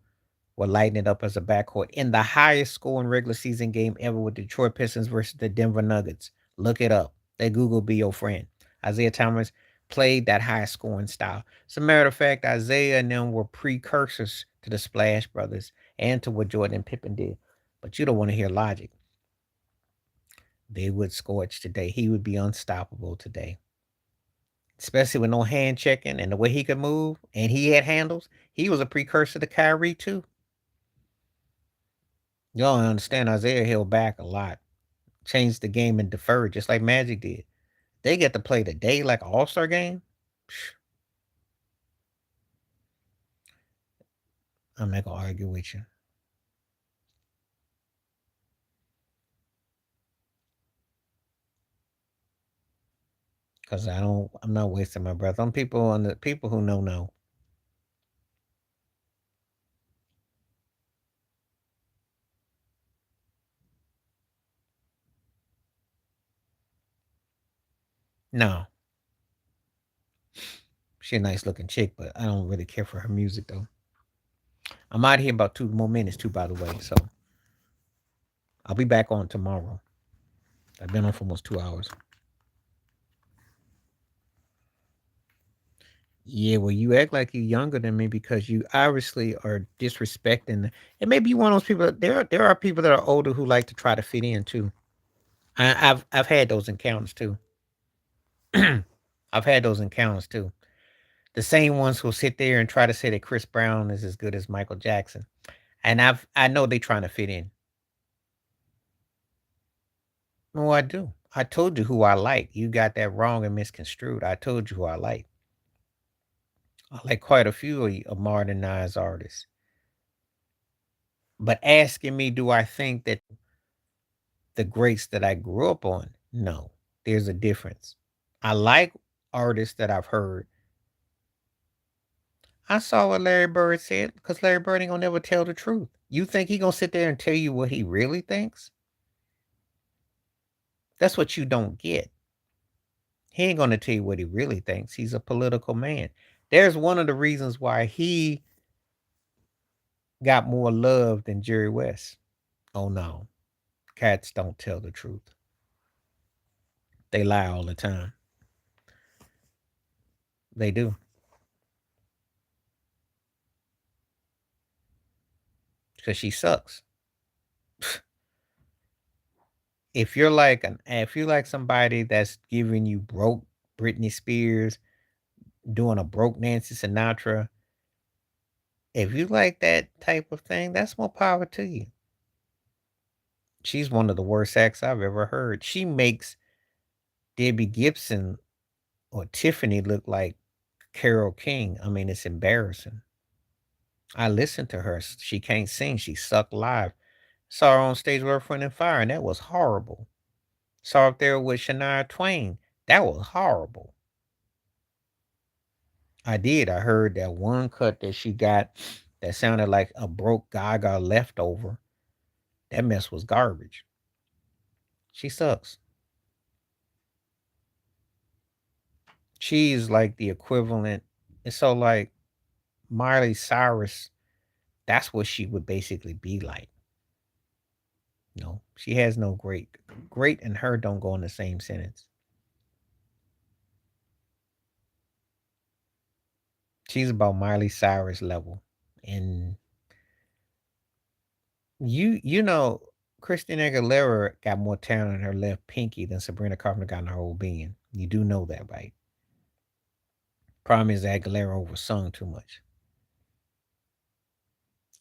were lighting it up as a backcourt in the highest scoring regular season game ever with Detroit Pistons versus the Denver Nuggets. Look it up. They Google be your friend. Isaiah Thomas played that high scoring style. As a matter of fact, Isaiah and them were precursors to the Splash Brothers and to what Jordan and Pippen did. But you don't want to hear logic. They would scorch today. He would be unstoppable today. Especially with no hand checking and the way he could move and he had handles. He was a precursor to Kyrie too. You don't understand. Isaiah held back a lot, changed the game and deferred just like Magic did. They get to play today like an All Star game. I'm not gonna argue with you because I don't. I'm not wasting my breath on people. On the people who know. No, she a nice looking chick, but I don't really care for her music though. I'm out here about 2 more minutes too, by the way. So I'll be back on tomorrow. I've been on for almost 2 hours. Yeah, well, you act like you're younger than me because you obviously are disrespecting. And maybe you one of those people. There are people that are older who like to try to fit in too. I've had those encounters too. I've had those encounters too. The same ones who sit there and try to say that Chris Brown is as good as Michael Jackson, and I know they trying to fit in. No, I do. I told you who I like. You got that wrong and misconstrued. I told you who I like. I like quite a few of modernized artists. But asking me, do I think that the greats that I grew up on? No, there's a difference. I like artists that I've heard. I saw what Larry Bird said because Larry Bird ain't gonna never tell the truth. You think he gonna sit there and tell you what he really thinks? That's what you don't get. He ain't gonna tell you what he really thinks. He's a political man. There's one of the reasons why he got more love than Jerry West. Oh no, cats don't tell the truth. They lie all the time. They do because she sucks. If you're like somebody that's giving you broke Britney Spears, doing a broke Nancy Sinatra, If you like that type of thing, that's more power to you. She's one of the worst acts I've ever heard. She makes Debbie Gibson or Tiffany look like Carole King. I mean, it's embarrassing. I listened to her. She can't sing. She sucked live. Saw her on stage with her friend and fire, and that was horrible. Saw her up there with Shania Twain. That was horrible. I did. I heard that one cut that she got that sounded like a broke Gaga leftover. That mess was garbage. She sucks. She's like the equivalent. It's so like Miley Cyrus. That's what she would basically be like. No, she has no great. Great and her don't go in the same sentence. She's about Miley Cyrus level. And you know, Christina Aguilera got more talent in her left pinky than Sabrina Carpenter got in her whole being. You do know that, right? Problem is Aguilera oversung too much.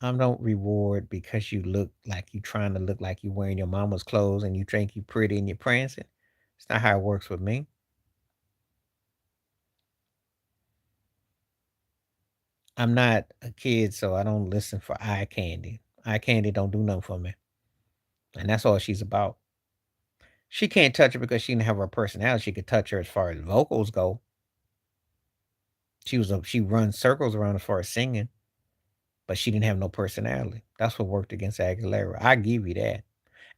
Don't reward because you look like you trying to look like you wearing your mama's clothes and you think you pretty and you're prancing. It's not how it works with me. I'm not a kid, so I don't listen for eye candy. Eye candy don't do nothing for me. And that's all she's about. She can't touch her because she didn't have her personality. She could touch her as far as vocals go. She runs circles around as far as singing, but she didn't have no personality. That's what worked against Aguilera. I give you that.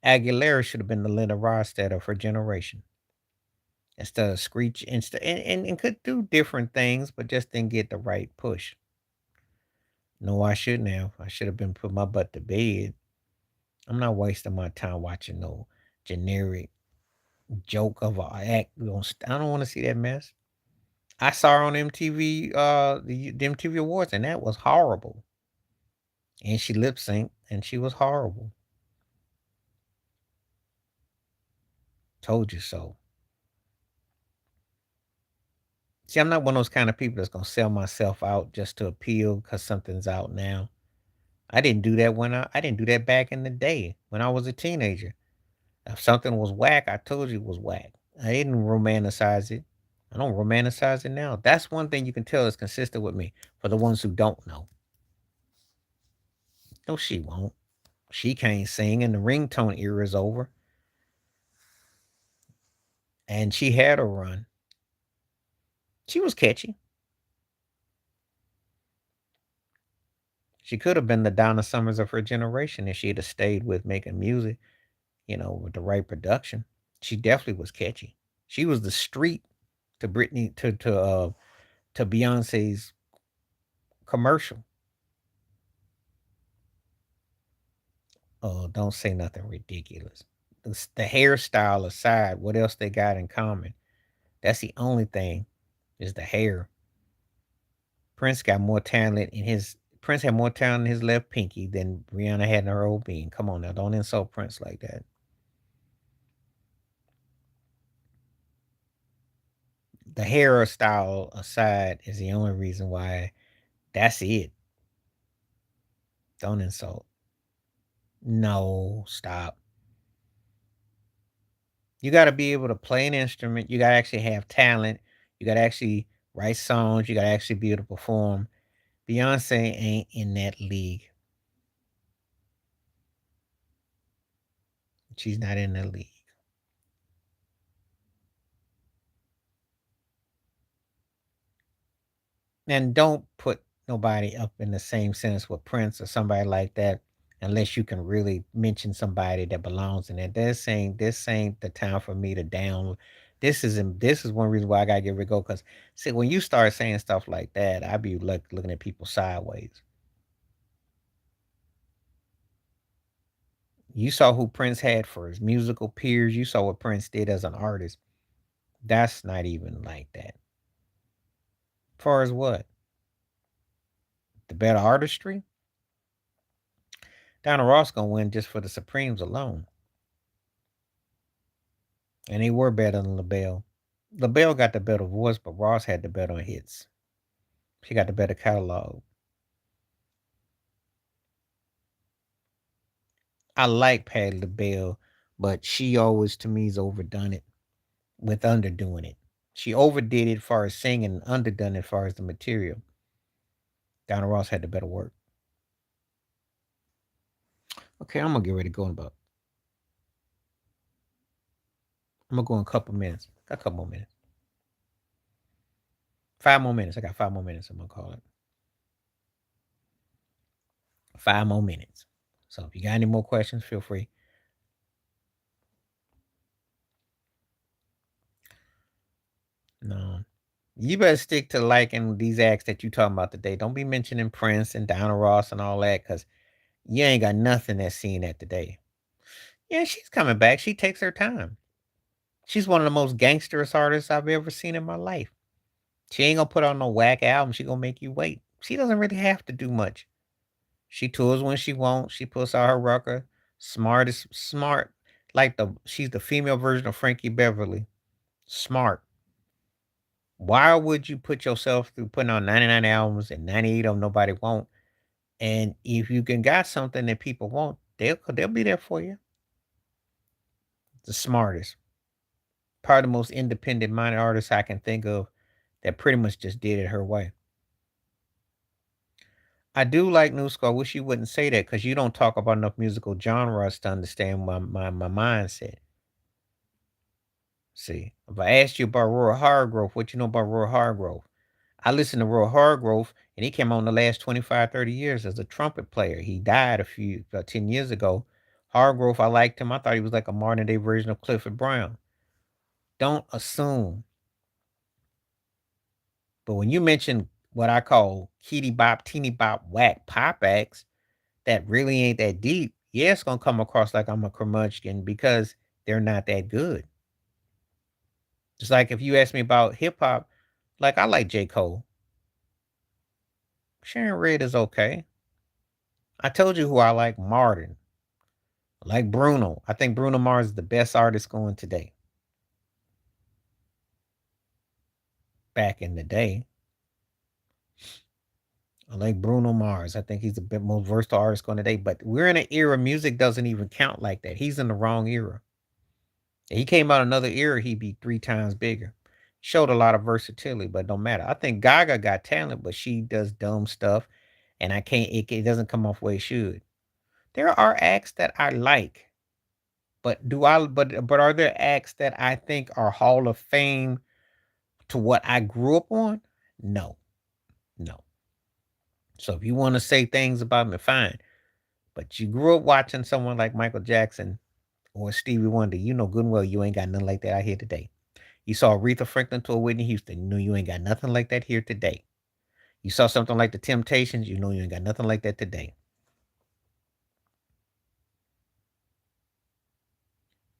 Aguilera should have been the Linda Ronstadt of her generation. Instead of Screech and could do different things, but just didn't get the right push. No, I shouldn't have. I should have been put my butt to bed. I'm not wasting my time watching no generic joke of a act. I don't want to see that mess. I saw her on MTV, the MTV Awards, and that was horrible. And she lip synced, and she was horrible. Told you so. See, I'm not one of those kind of people that's gonna sell myself out just to appeal because something's out now. I didn't do that back in the day when I was a teenager. If something was whack, I told you it was whack. I didn't romanticize it. I don't romanticize it now. That's one thing you can tell is consistent with me. For the ones who don't know, no, she won't. She can't sing, and the ringtone era is over. And she had a run. She was catchy. She could have been the Donna Summers of her generation if she had stayed with making music, with the right production. She definitely was catchy. She was the street to Britney to Beyonce's commercial. Oh, don't say nothing ridiculous. The hairstyle aside, what else they got in common? That's the only thing is the hair. Prince had more talent in his left pinky than Rihanna had in her old being. Come on now, don't insult Prince like that. The hairstyle aside is the only reason why. That's it. Don't insult. No, stop. You got to be able to play an instrument. You got to actually have talent. You got to actually write songs. You got to actually be able to perform. Beyonce ain't in that league. She's not in that league. And don't put nobody up in the same sentence with Prince or somebody like that unless you can really mention somebody that belongs in it. This ain't the time for me to down. This is one reason why I gotta give it a go. Cause see, when you start saying stuff like that, I be looking at people sideways. You saw who Prince had for his musical peers. You saw what Prince did as an artist. That's not even like that. Far as what? The better artistry? Donna Ross gonna win just for the Supremes alone. And they were better than LaBelle. LaBelle got the better voice, but Ross had the better hits. She got the better catalog. I like Patti LaBelle, but she always to me is overdone it with underdoing it. She overdid it as far as singing and underdone it as far as the material. Donna Ross had the better work. Okay, I'm gonna get ready to go in about. I'm gonna go in a couple minutes. Got a couple more minutes. 5 more minutes. I got 5 more minutes. I'm gonna call it 5 more minutes. So if you got any more questions, feel free. No, you better stick to liking these acts that you talking about today. Don't be mentioning Prince and Donna Ross and all that, cause you ain't got nothing that's seen that today. Yeah, she's coming back. She takes her time. She's one of the most gangsterous artists I've ever seen in my life. She ain't gonna put on no whack album. She gonna make you wait. She doesn't really have to do much. She tours when she wants. She puts out her record. Smart is smart. Like she's the female version of Frankie Beverly. Smart. Why would you put yourself through putting on 99 albums and 98 of them nobody won't? And if you can got something that people want, they'll be there for you. The smartest. Probably the most independent minded artist I can think of that pretty much just did it her way. I do like New School. I wish you wouldn't say that because you don't talk about enough musical genres to understand my mindset. See, if I asked you about Roy Hargrove, what you know about Roy Hargrove? I listened to Roy Hargrove, and he came on the last 25, 30 years as a trumpet player. He died about 10 years ago. Hargrove, I liked him. I thought he was like a modern day version of Clifford Brown. Don't assume. But when you mention what I call kitty bop, teeny bop, whack pop acts that really ain't that deep, yeah, it's gonna come across like I'm a curmudgeon because they're not that good. Just like if you ask me about hip hop, like I like J. Cole. Sharon Red is okay. I told you who I like, Martin. I like Bruno. I think Bruno Mars is the best artist going today. Back in the day, I like Bruno Mars. I think he's the most versatile artist going today. But we're in an era music doesn't even count like that. He's in the wrong era. If he came out another era, he'd be 3 times bigger. Showed a lot of versatility, but don't matter. I think Gaga got talent, but she does dumb stuff, and I can't. It doesn't come off the way it should. There are acts that I like, but do I? But are there acts that I think are Hall of Fame to what I grew up on? No, no. So if you want to say things about me, fine. But you grew up watching someone like Michael Jackson or Stevie Wonder, you know good and well you ain't got nothing like that out here today. You saw Aretha Franklin to a Whitney Houston, you know you ain't got nothing like that here today. You saw something like the Temptations, you know you ain't got nothing like that today.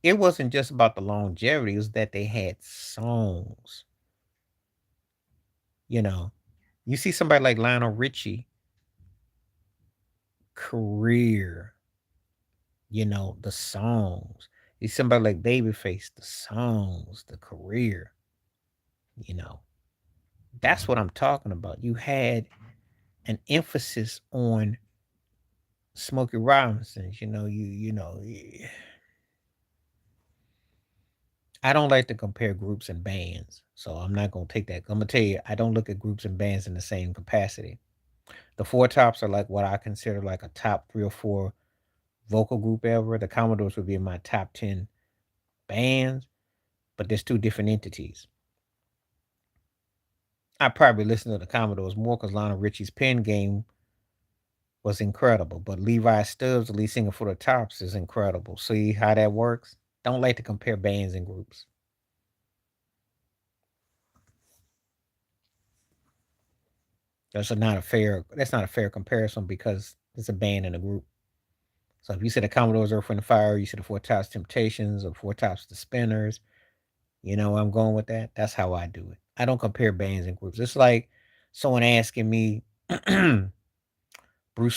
It wasn't just about the longevity, it was that they had songs. You know, you see somebody like Lionel Richie, career, the songs. You see somebody like Babyface, the songs, the career, you know. That's what I'm talking about. You had an emphasis on Smokey Robinson's, I don't like to compare groups and bands, so I'm not gonna take that. I'm gonna tell you, I don't look at groups and bands in the same capacity. The Four Tops are like what I consider like a top 3 or 4 vocal group ever. The Commodores would be in my top 10 bands, but there's 2 different entities. I probably listen to the Commodores more because Lionel Richie's pen game was incredible, but Levi Stubbs, the lead singer for the Tops, is incredible. See how that works? Don't like to compare bands and groups. That's not a fair comparison because it's a band and a group. So if you said the Commodores Earth, Wind and Fire, you said the Four Tops Temptations or Four Tops the Spinners, you know where I'm going with that? That's how I do it. I don't compare bands and groups. It's like someone asking me Bruce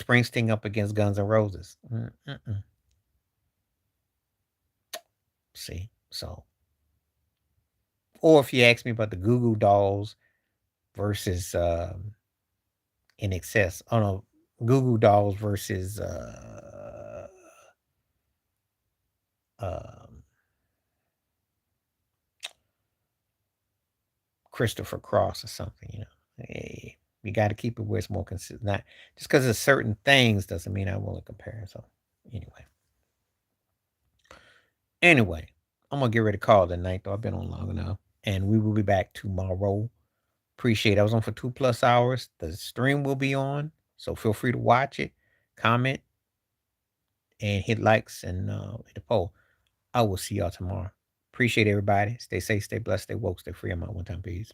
Springsteen up against Guns N' Roses. See, so or if you ask me about the Goo Goo Dolls versus In Excess, oh no, Goo Goo Dolls versus um, Christopher Cross or something. Hey, you got to keep it where it's more consistent. Not just because of certain things doesn't mean I won't compare. So anyway, I'm gonna get ready to call it a night. Though I've been on long enough, and we will be back tomorrow. Appreciate it. I was on for 2+ hours. The stream will be on, so feel free to watch it, comment, and hit likes and hit the poll. I will see y'all tomorrow. Appreciate everybody. Stay safe, stay blessed, stay woke, stay free. I'm out one time, peace.